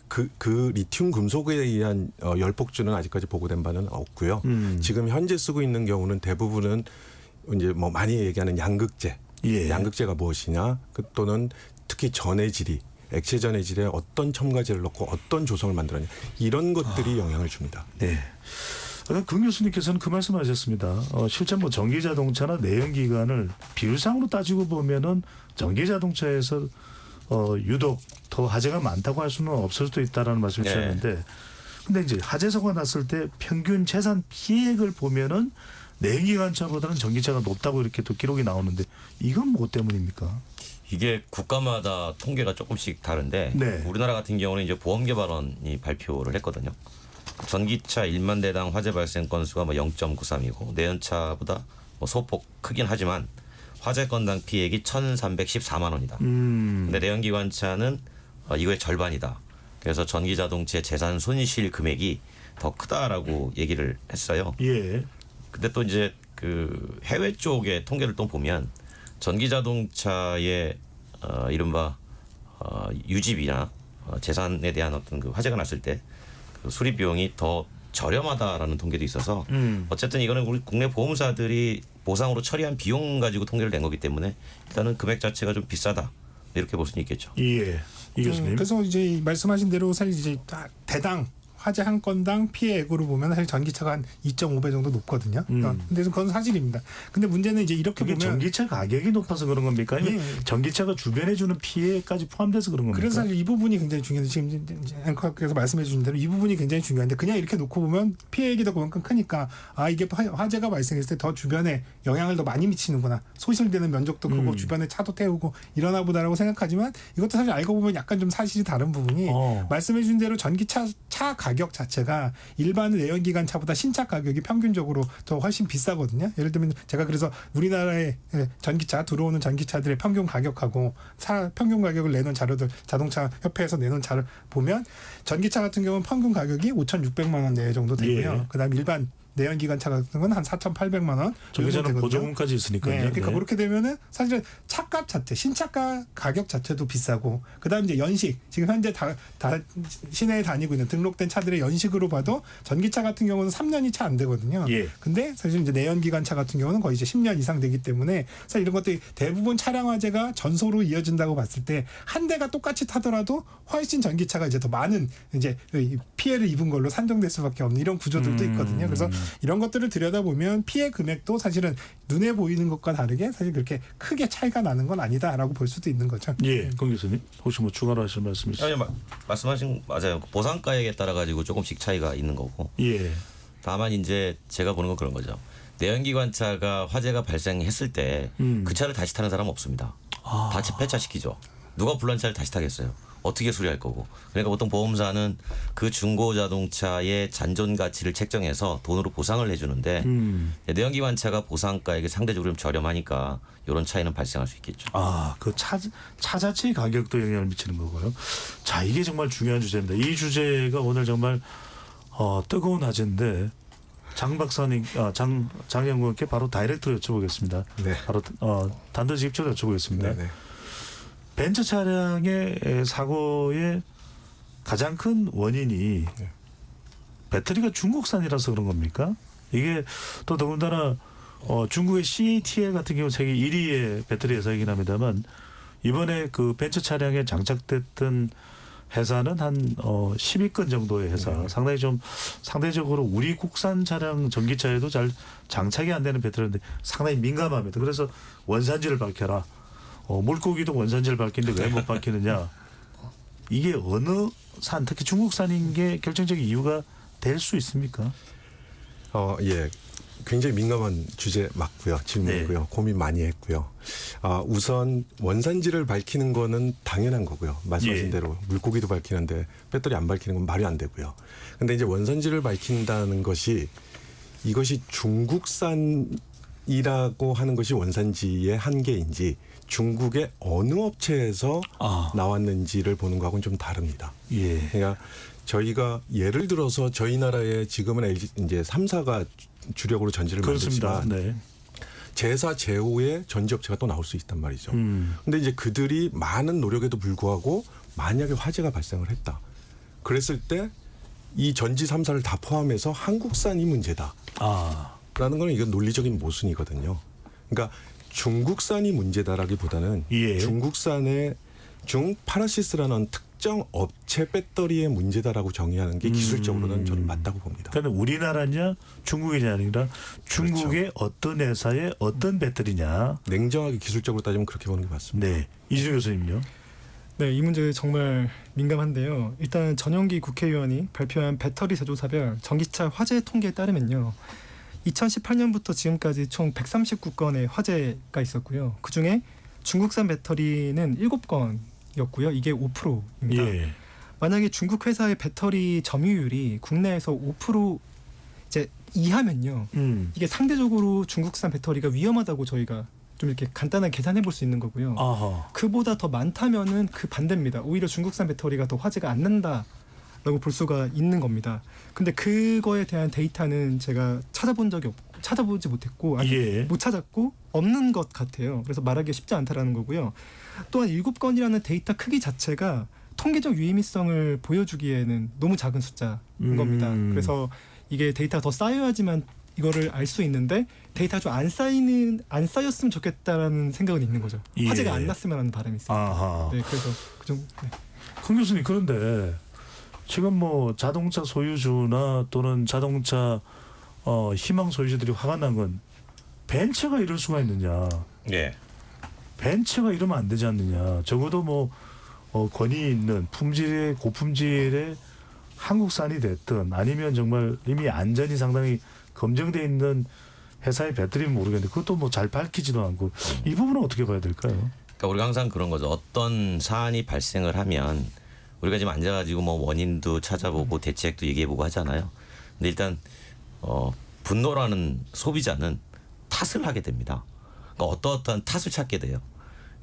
리튬 금속에 의한 열폭주는 아직까지 보고된 바는 없고요. 지금 현재 쓰고 있는 경우는 대부분은 이제 뭐 많이 얘기하는 양극재, 양극재가 무엇이냐, 또는 특히 전해질이 액체 전해질에 어떤 첨가제를 넣고 어떤 조성을 만들었냐 이런 것들이 영향을 줍니다. 아까 금 교수님께서는 그 말씀하셨습니다. 실제 뭐 전기 자동차나 내연기관을 비율상으로 따지고 보면은 전기 자동차에서 유독 더 화재가 많다고 할 수는 없을 수도 있다라는 말씀을 주셨는데 근데 이제 화재 사고가 났을 때 평균 재산 피해액을 보면은 내연기관차보다는 전기차가 높다고 이렇게 또 기록이 나오는데 이건 뭐 때문입니까? 이게 국가마다 통계가 조금씩 다른데 네. 우리나라 같은 경우는 이제 보험개발원이 발표를 했거든요. 전기차 1만 대당 화재 발생 건수가 뭐 0.93이고 내연차보다 뭐 소폭 크긴 하지만 화재 건당 피해액이 1,314만 원이다. 근데 내연기관차는 이거의 절반이다. 그래서 전기자동차의 재산 손실 금액이 더 크다라고 얘기를 했어요. 예. 근데 또 이제 그 해외 쪽의 통계를 또 보면 전기자동차의 이른바 유지비나 재산에 대한 어떤 그 화재가 났을 때 그 수리 비용이 더 저렴하다라는 통계도 있어서 어쨌든 이거는 우리 국내 보험사들이 보상으로 처리한 비용 가지고 통계를 낸 거기 때문에 일단은 금액 자체가 좀 비싸다 이렇게 볼 수는 있겠죠. 예. 이 교수님. 그래서 이제 말씀하신 대로 사실 이제 대당 화재 한 건당 피해액으로 보면 사실 전기차가 한 2.5배 정도 높거든요. 근데 그건 사실입니다. 근데 문제는 이제 이렇게 그게 보면 전기차 가격이 높아서 그런 겁니까? 아니면 예. 전기차가 주변에 주는 피해까지 포함돼서 그런 겁니까? 그래서 사실 이 부분이 굉장히 중요한데 지금 앵커께서 말씀해 주신 대로 이 부분이 굉장히 중요한데 그냥 이렇게 놓고 보면 피해액이 더 그만큼 크니까 아 이게 화재가 발생했을 때 더 주변에 영향을 더 많이 미치는구나. 소실되는 면적도 크고 주변에 차도 태우고 이러나 보다라고 생각하지만 이것도 사실 알고 보면 약간 좀 사실이 다른 부분이 말씀해 주신 대로 전기차 차 가격 자체가 일반 내연기관 차보다 신차 가격이 평균적으로 더 훨씬 비싸거든요. 예를 들면 제가 그래서 우리나라의 전기차 들어오는 전기차들의 평균 가격하고 평균 가격을 내놓은 자료들 자동차 협회에서 내놓은 자료 보면 전기차 같은 경우는 평균 가격이 5,600만 원 내외 정도 되고요. 예. 그다음 일반 내연기관 차 같은 건 한 4,800만 원. 전기차는 보조금까지 있으니까요. 네, 그러니까 네. 그렇게 되면은 사실 차값 자체, 신차가 가격 자체도 비싸고, 그다음 이제 연식 지금 현재 다 시내에 다니고 있는 등록된 차들의 연식으로 봐도 전기차 같은 경우는 3년이 채 안 되거든요. 예. 근데 사실 이제 내연기관 차 같은 경우는 거의 이제 10년 이상 되기 때문에 사실 이런 것들이 대부분 차량 화재가 전소로 이어진다고 봤을 때 한 대가 똑같이 타더라도 훨씬 전기차가 이제 더 많은 이제 피해를 입은 걸로 산정될 수밖에 없는 이런 구조들도 있거든요. 그래서 이런 것들을 들여다보면 피해 금액도 사실은 눈에 보이는 것과 다르게 사실 그렇게 크게 차이가 나는 건 아니다라고 볼 수도 있는 거죠. 예, 권 교수님 혹시 뭐 추가로 하실 말씀 있으세요? 아니, 말씀하신 맞아요. 보상가액에 따라 가지고 조금씩 차이가 있는 거고. 예. 다만 이제 제가 보는 건 그런 거죠. 내연기관차가 화재가 발생했을 때 그 차를 다시 타는 사람은 없습니다. 다 폐차시키죠. 누가 불난 차를 다시 타겠어요. 어떻게 수리할 거고. 그러니까 보통 보험사는 그 중고 자동차의 잔존 가치를 책정해서 돈으로 보상을 해주는데 내연기관차가 보상가액이 상대적으로 좀 저렴하니까 이런 차이는 발생할 수 있겠죠. 아, 그 차 자체의 가격도 영향을 미치는 거고요. 자, 이게 정말 중요한 주제입니다. 이 주제가 오늘 정말 뜨거운 화제인데 장 박사님, 장 연구원께 바로 다이렉트로 여쭤보겠습니다. 네. 바로 단도직입적으로 여쭤보겠습니다. 네. 벤츠 차량의 사고의 가장 큰 원인이 배터리가 중국산이라서 그런 겁니까? 이게 또 더군다나 중국의 CATL 같은 경우 세계 1위의 배터리 회사이긴 합니다만 이번에 그 벤츠 차량에 장착됐던 회사는 한 10위권 정도의 회사. 상대적으로 우리 국산 차량 전기차에도 잘 장착이 안 되는 배터리인데 상당히 민감합니다. 그래서 원산지를 밝혀라. 물고기도 원산지를 밝히는데 왜 못 밝히느냐. 이게 어느 산, 특히 중국산인 게 결정적인 이유가 될 수 있습니까? 예. 굉장히 민감한 주제 맞고요. 질문이고요. 네. 고민 많이 했고요. 우선 원산지를 밝히는 거는 당연한 거고요. 말씀하신 예. 대로 물고기도 밝히는데 배터리 안 밝히는 건 말이 안 되고요. 근데 이제 원산지를 밝힌다는 것이 이것이 중국산이라고 하는 것이 원산지의 한계인지 중국의 어느 업체에서 나왔는지를 보는 거하고는 좀 다릅니다. 예. 그러니까 저희가 예를 들어서 저희 나라에 지금은 LG 이제 3사가 주력으로 전지를 그렇습니다. 만들지만 네. 제4, 제5의 전지업체가 또 나올 수 있단 말이죠. 근데 이제 그들이 많은 노력에도 불구하고 만약에 화재가 발생을 했다. 그랬을 때 이 전지 3사를 다 포함해서 한국산이 문제다. 라는 건 이건 논리적인 모순이거든요. 그러니까 중국산이 문제다라기보다는 예. 중국산의 중파라시스라는 특정 업체 배터리의 문제다라고 정의하는 게 기술적으로는 저는 맞다고 봅니다. 그러니까 우리나라냐 중국이냐 아니라 중국의 어떤 회사의 어떤 배터리냐. 냉정하게 기술적으로 따지면 그렇게 보는 게 맞습니다. 네. 이준 교수님요. 네, 이 문제 정말 민감한데요. 일단 전용기 국회의원이 발표한 배터리 제조사별 전기차 화재 통계에 따르면요. 2018년부터 지금까지 총 139건의 화재가 있었고요. 그중에 중국산 배터리는 7건이었고요. 이게 5%입니다. 예. 만약에 중국 회사의 배터리 점유율이 국내에서 5% 이제 이하면요. 이게 상대적으로 중국산 배터리가 위험하다고 저희가 좀 이렇게 간단하게 계산해 볼 수 있는 거고요. 아하. 그보다 더 많다면은 그 반대입니다. 오히려 중국산 배터리가 더 화재가 안 난다라고 볼 수가 있는 겁니다. 근데 그거에 대한 데이터는 제가 찾아보지 못했고 아니, 예. 못 찾았고 없는 것 같아요. 그래서 말하기 쉽지 않다라는 거고요. 또한 7건이라는 데이터 크기 자체가 통계적 유의미성을 보여주기에는 너무 작은 숫자인 겁니다. 그래서 이게 데이터가 더 쌓여야지만 이거를 알 수 있는데 데이터가 좀 안 쌓였으면 좋겠다라는 생각은 있는 거죠. 예. 화재가 안 났으면 하는 바람이 있습니다. 아하. 네, 그래서 네. 강 교수님, 그런데 지금 뭐 자동차 소유주나 또는 자동차 희망 소유주들이 화가 난 건 벤츠가 이럴 수가 있느냐? 예. 벤츠가 이러면 안 되지 않느냐? 적어도 뭐 권위 있는 품질의 고품질의 한국산이 됐든 아니면 정말 이미 안전이 상당히 검증돼 있는 회사의 배터리는 모르겠는데 그것도 뭐 잘 밝히지도 않고 이 부분은 어떻게 봐야 될까요? 그러니까 우리가 항상 그런 거죠. 어떤 사안이 발생을 하면 우리가 지금 앉아가지고 뭐 원인도 찾아보고 대책도 얘기해보고 하잖아요. 근데 일단 분노라는 소비자는 탓을 하게 됩니다. 그러니까 어떠한 탓을 찾게 돼요.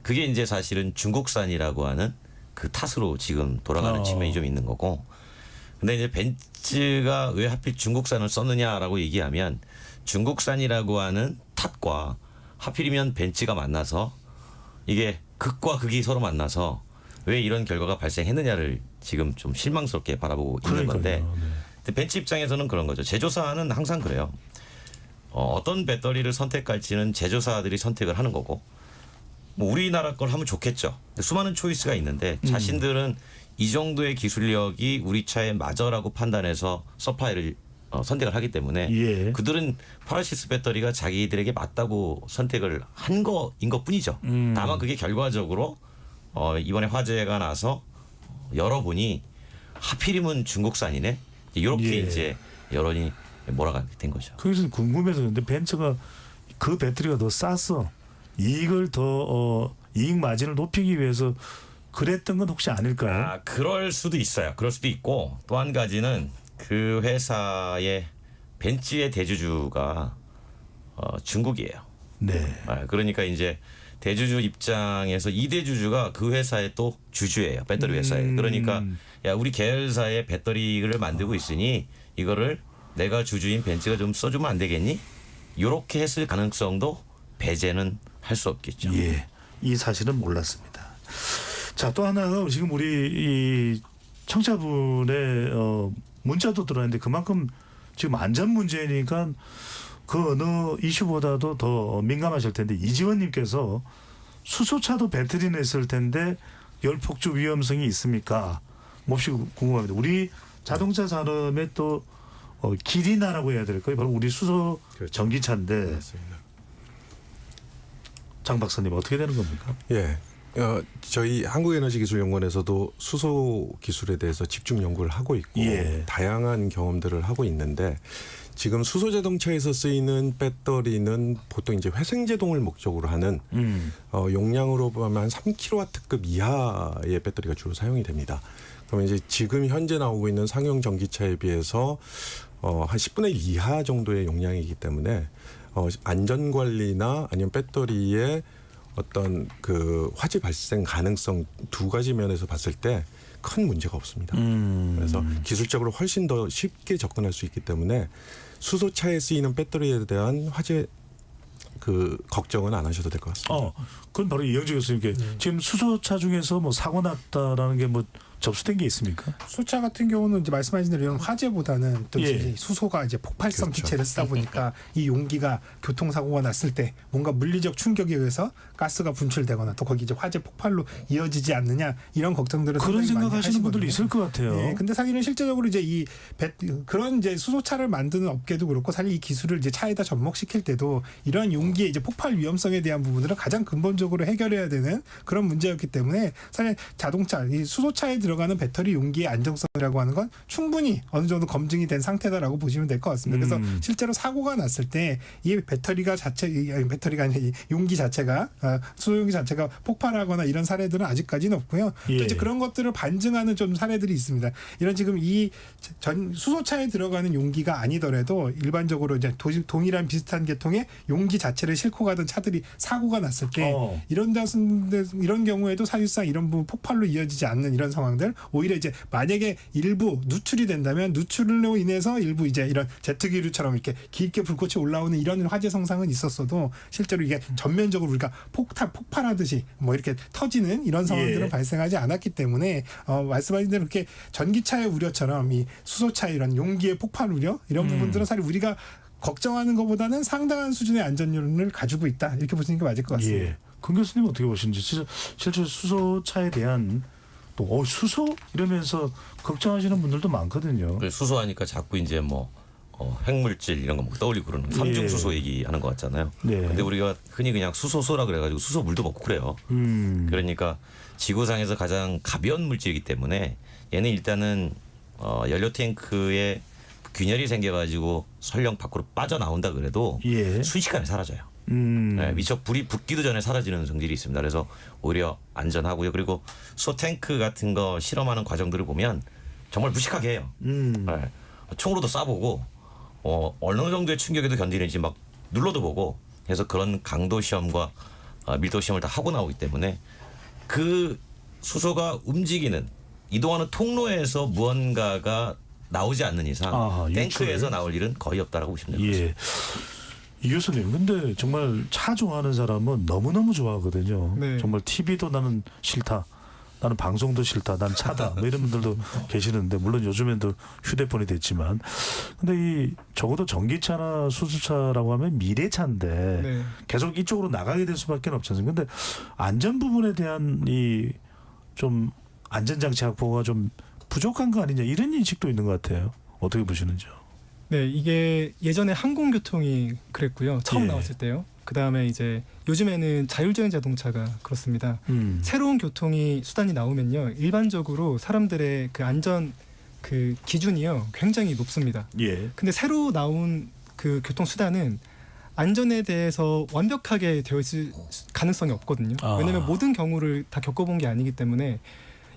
그게 이제 사실은 중국산이라고 하는 그 탓으로 지금 돌아가는 측면이 좀 있는 거고. 근데 이제 벤츠가 왜 하필 중국산을 썼느냐라고 얘기하면 중국산이라고 하는 탓과 하필이면 벤츠가 만나서 이게 극과 극이 서로 만나서 왜 이런 결과가 발생했느냐를 지금 좀 실망스럽게 바라보고 있는 건데 근데 벤츠 입장에서는 그런 거죠. 제조사는 항상 그래요. 어떤 배터리를 선택할지는 제조사들이 선택을 하는 거고 뭐 우리나라 걸 하면 좋겠죠. 근데 수많은 초이스가 있는데 자신들은 이 정도의 기술력이 우리 차에 맞아라고 판단해서 서플라이를 선택을 하기 때문에 예. 그들은 파라시스 배터리가 자기들에게 맞다고 선택을 한 거인 것뿐이죠. 다만 그게 결과적으로 이번에 화재가 나서 열어보니 하필이면 중국산이네. 이렇게 예. 이제 여론이 몰아가게 된 거죠. 그래서 궁금해서 근데 벤츠가 그 배터리가 더 싸서 이익을 더 이익 마진을 높이기 위해서 그랬던 건 혹시 아닐까요? 그럴 수도 있어요. 그럴 수도 있고 또 한 가지는 그 회사의 벤츠의 대주주가 중국이에요. 네. 그러니까 이제 대주주 입장에서 이 대주주가 그 회사의 또 주주예요. 배터리 회사에. 그러니까 야 우리 계열사의 배터리를 만들고 있으니 이거를 내가 주주인 벤츠가 좀 써주면 안 되겠니? 이렇게 했을 가능성도 배제는 할 수 없겠죠. 예, 이 사실은 몰랐습니다. 자, 또 하나가 지금 우리 이 청취자분의 문자도 들어왔는데 그만큼 지금 안전 문제니까 그 어느 이슈보다도 더 민감하실 텐데 이지원님께서 수소차도 배터리 냈을 텐데 열폭주 위험성이 있습니까? 몹시 궁금합니다. 우리 자동차 산업의 또 길이나라고 해야 될까요? 바로 우리 수소 그렇죠. 전기차인데 맞습니다. 장 박사님 어떻게 되는 겁니까? 예. 저희 한국에너지기술연구원에서도 수소 기술에 대해서 집중 연구를 하고 있고 예. 다양한 경험들을 하고 있는데 지금 수소 자동차에서 쓰이는 배터리는 보통 이제 회생제동을 목적으로 하는 용량으로 보면 한 3kW급 이하의 배터리가 주로 사용이 됩니다. 그러면 이제 지금 현재 나오고 있는 상용 전기차에 비해서 한 10분의 1 이하 정도의 용량이기 때문에 안전 관리나 아니면 배터리의 어떤 그 화재 발생 가능성 두 가지 면에서 봤을 때 큰 문제가 없습니다. 그래서 기술적으로 훨씬 더 쉽게 접근할 수 있기 때문에 수소차에 쓰이는 배터리에 대한 화재 그 걱정은 안 하셔도 될 것 같습니다. 그건 바로 이영주 교수님께 지금 수소차 중에서 뭐 사고 났다라는 게 뭐 접수된 게 있습니까? 수소차 같은 경우는 이제 말씀하신 대로 이런 화재보다는 또 예. 이제 수소가 이제 폭발성 그렇죠. 기체를 쓰다 보니까 이 용기가 교통사고가 났을 때 뭔가 물리적 충격에 의해서 가스가 분출되거나 또 거기 이제 화재 폭발로 이어지지 않느냐 이런 걱정들을 그런 상당히 많이 생각하시는 분들이 하시거든요. 있을 것 같아요. 예, 근데 사실은 실제적으로 이제 그런 이제 수소차를 만드는 업계도 그렇고 사실 이 기술을 이제 차에다 접목시킬 때도 이러한 용기의 이제 폭발 위험성에 대한 부분들은 가장 근본적으로 해결해야 되는 그런 문제였기 때문에 사실 자동차, 이 수소차에 들어가는 배터리 용기의 안정성이라고 하는 건 충분히 어느 정도 검증이 된 상태다라고 보시면 될 것 같습니다. 그래서 실제로 사고가 났을 때 이 배터리가 아니라 이 용기 자체가 수소 용기 자체가 폭발하거나 이런 사례들은 아직까지는 없고요. 예. 또 이제 그런 것들을 반증하는 좀 사례들이 있습니다. 이런 지금 이 수소차에 들어가는 용기가 아니더라도 일반적으로 이제 동일한 비슷한 계통의 용기 자체를 싣고 가던 차들이 사고가 났을 때 이런 경우에도 사실상 이런 부분 폭발로 이어지지 않는 이런 상황들 오히려 이제 만약에 일부 누출이 된다면 누출로 인해서 일부 이제 이런 제트기류처럼 이렇게 깊게 불꽃이 올라오는 이런 화재 성상은 있었어도 실제로 이게 전면적으로 우리가 폭발하듯이 뭐 이렇게 터지는 이런 상황들은 예. 발생하지 않았기 때문에 말씀하신 대로 이렇게 전기차의 우려처럼 이 수소차의 이런 용기의 폭발 우려 이런 부분들은 사실 우리가 걱정하는 것보다는 상당한 수준의 안전율을 가지고 있다 이렇게 보시는 게 맞을 것 같습니다. 예. 권 교수님 어떻게 보시는지 실제 수소차에 대한 또 수소 이러면서 걱정하시는 분들도 많거든요. 수소하니까 자꾸 이제 뭐 핵물질 이런 거 막 떠올리고 그러는 삼중 수소 얘기하는 것 같잖아요. 네. 근데 우리가 흔히 그냥 수소소라 그래가지고 수소물도 먹고 그래요. 그러니까 지구상에서 가장 가벼운 물질이기 때문에 얘는 일단은 연료 탱크에 균열이 생겨가지고 설령 밖으로 빠져나온다 그래도 예. 순식간에 사라져요. 네, 미처 불이 붙기도 전에 사라지는 성질이 있습니다. 그래서 오히려 안전하고요. 그리고 수소 탱크 같은 거 실험하는 과정들을 보면 정말 무식하게 해요. 네, 총으로도 쏴보고 어느 정도의 충격에도 견디는지 막 눌러도 보고 해서 그런 강도 시험과 밀도 시험을 다 하고 나오기 때문에 그 수소가 움직이는 이동하는 통로에서 무언가가 나오지 않는 이상 탱크에서 나올 일은 거의 없다라고 보시면 됩니다. 예. 이 교수님, 근데 정말 차 좋아하는 사람은 너무너무 좋아하거든요. 네. 정말 TV도 나는 싫다. 나는 방송도 싫다. 난 차다. 뭐 이런 분들도 계시는데 물론 요즘에도 휴대폰이 됐지만 근데 적어도 전기차나 수소차라고 하면 미래차인데 네. 계속 이쪽으로 나가게 될 수밖에 없지 않습니까? 근데 안전 부분에 대한 이 좀 안전장치 확보가 좀 부족한 거 아니냐 이런 인식도 있는 것 같아요. 어떻게 보시는지요? 네, 이게 예전에 항공교통이 그랬고요. 처음 나왔을 때요. 그 다음에 이제 요즘에는 자율주행 자동차가 그렇습니다. 새로운 교통이 수단이 나오면요, 일반적으로 사람들의 그 안전 그 기준이요 굉장히 높습니다. 예. 근데 새로 나온 그 교통 수단은 안전에 대해서 완벽하게 되어 있을 가능성이 없거든요. 왜냐하면 모든 경우를 다 겪어본 게 아니기 때문에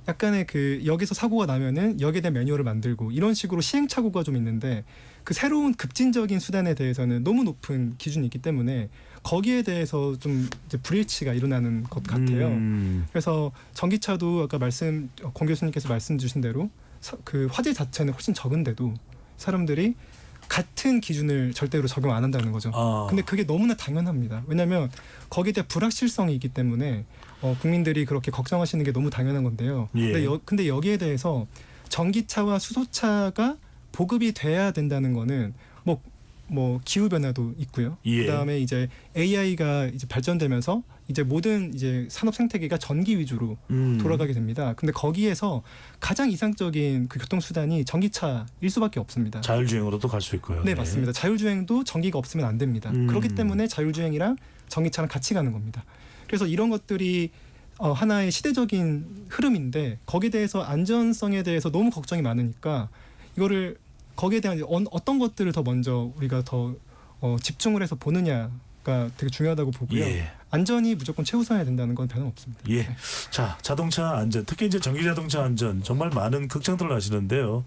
약간의 그 역에서 사고가 나면은 역에 대한 매뉴얼을 만들고 이런 식으로 시행착오가 좀 있는데 그 새로운 급진적인 수단에 대해서는 너무 높은 기준이 있기 때문에 거기에 대해서 좀 이제 불일치가 일어나는 것 같아요. 그래서 전기차도 아까 권 교수님께서 말씀 주신 대로 그 화재 자체는 훨씬 적은데도 사람들이 같은 기준을 절대로 적용 안 한다는 거죠. 근데 그게 너무나 당연합니다. 왜냐하면 거기에 대한 불확실성이 있기 때문에 국민들이 그렇게 걱정하시는 게 너무 당연한 건데요. 예. 근데 여기에 대해서 전기차와 수소차가 보급이 돼야 된다는 거는 뭐 기후 변화도 있고요. 예. 그다음에 이제 AI가 이제 발전되면서 이제 모든 이제 산업 생태계가 전기 위주로 돌아가게 됩니다. 근데 거기에서 가장 이상적인 그 교통 수단이 전기차일 수밖에 없습니다. 자율주행으로도 갈 수 있고요. 네, 맞습니다. 자율주행도 전기가 없으면 안 됩니다. 그렇기 때문에 자율주행이랑 전기차랑 같이 가는 겁니다. 그래서 이런 것들이 하나의 시대적인 흐름인데 거기에 대해서 안전성에 대해서 너무 걱정이 많으니까 이거를 거기에 대한 어떤 것들을 더 먼저 우리가 더 집중을 해서 보느냐가 되게 중요하다고 보고요. 예. 안전이 무조건 최우선해야 된다는 건 변함없습니다. 예. 자, 자동차 안전, 특히 이제 전기자동차 안전 정말 많은 걱정들을 하시는데요.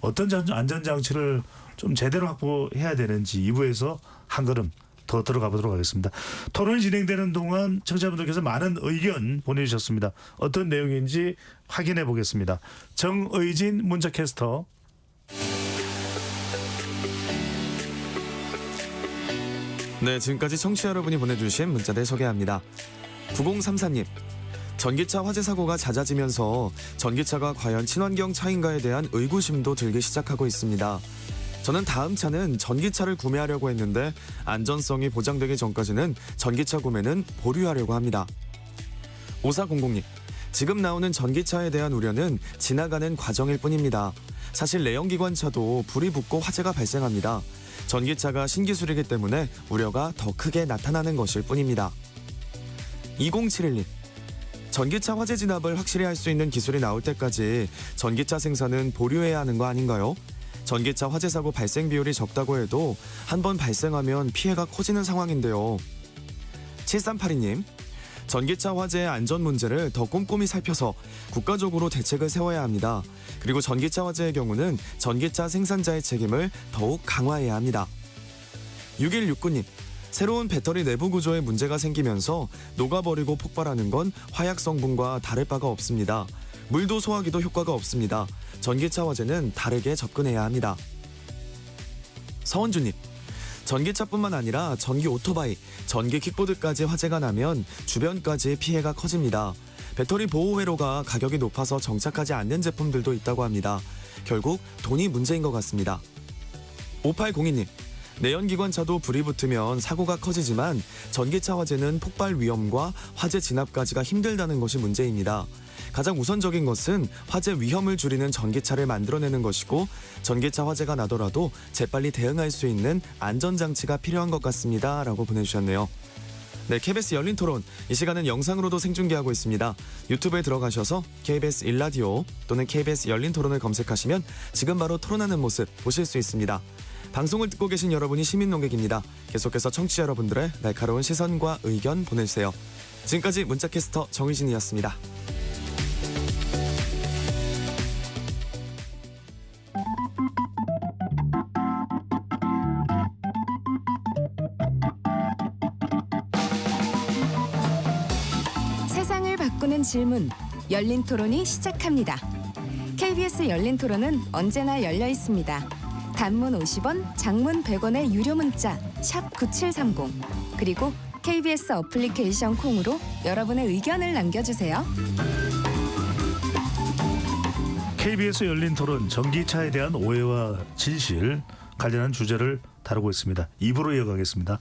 어떤 안전장치를 좀 제대로 확보해야 되는지 2부에서 한 걸음 더 들어가 보도록 하겠습니다. 토론이 진행되는 동안 청취자분들께서 많은 의견 보내주셨습니다. 어떤 내용인지 확인해 보겠습니다. 정의진 문자캐스터. 네, 지금까지 청취자 여러분이 보내주신 문자들 소개합니다. 9034님, 전기차 화재 사고가 잦아지면서 전기차가 과연 친환경 차인가에 대한 의구심도 들기 시작하고 있습니다. 저는 다음 차는 전기차를 구매하려고 했는데 안전성이 보장되기 전까지는 전기차 구매는 보류하려고 합니다. 5400님, 지금 나오는 전기차에 대한 우려는 지나가는 과정일 뿐입니다. 사실 내연기관차도 불이 붙고 화재가 발생합니다. 전기차가 신기술이기 때문에 우려가 더 크게 나타나는 것일 뿐입니다. 2071님, 전기차 화재 진압을 확실히 할 수 있는 기술이 나올 때까지 전기차 생산은 보류해야 하는 거 아닌가요? 전기차 화재 사고 발생 비율이 적다고 해도 한 번 발생하면 피해가 커지는 상황인데요. 7382님, 전기차 화재의 안전 문제를 더 꼼꼼히 살펴서 국가적으로 대책을 세워야 합니다. 그리고 전기차 화재의 경우는 전기차 생산자의 책임을 더욱 강화해야 합니다. 6169님, 새로운 배터리 내부 구조에 문제가 생기면서 녹아버리고 폭발하는 건 화약 성분과 다를 바가 없습니다. 물도 소화기도 효과가 없습니다. 전기차 화재는 다르게 접근해야 합니다. 서원주님, 전기차뿐만 아니라 전기 오토바이, 전기 킥보드까지 화재가 나면 주변까지 피해가 커집니다. 배터리 보호 회로가 가격이 높아서 정착하지 않는 제품들도 있다고 합니다. 결국 돈이 문제인 것 같습니다. 5802님, 내연기관차도 불이 붙으면 사고가 커지지만 전기차 화재는 폭발 위험과 화재 진압까지가 힘들다는 것이 문제입니다. 가장 우선적인 것은 화재 위험을 줄이는 전기차를 만들어내는 것이고 전기차 화재가 나더라도 재빨리 대응할 수 있는 안전장치가 필요한 것 같습니다. 라고 보내주셨네요. 네, KBS 열린 토론, 이 시간은 영상으로도 생중계하고 있습니다. 유튜브에 들어가셔서 KBS 1라디오 또는 KBS 열린 토론을 검색하시면 지금 바로 토론하는 모습 보실 수 있습니다. 방송을 듣고 계신 여러분이 시민 농객입니다. 계속해서 청취자 여러분들의 날카로운 시선과 의견 보내주세요. 지금까지 문자캐스터 정의진이었습니다. 세상을 바꾸는 질문, 열린 토론이 시작합니다. KBS 열린 토론은 언제나 열려 있습니다. 단문 50원, 장문 100원의 유료 문자 샵 9730, 그리고 KBS 어플리케이션 콩으로 여러분의 의견을 남겨주세요. KBS 열린 토론, 전기차에 대한 오해와 진실 관련한 주제를 다루고 있습니다. 2부로 이어가겠습니다.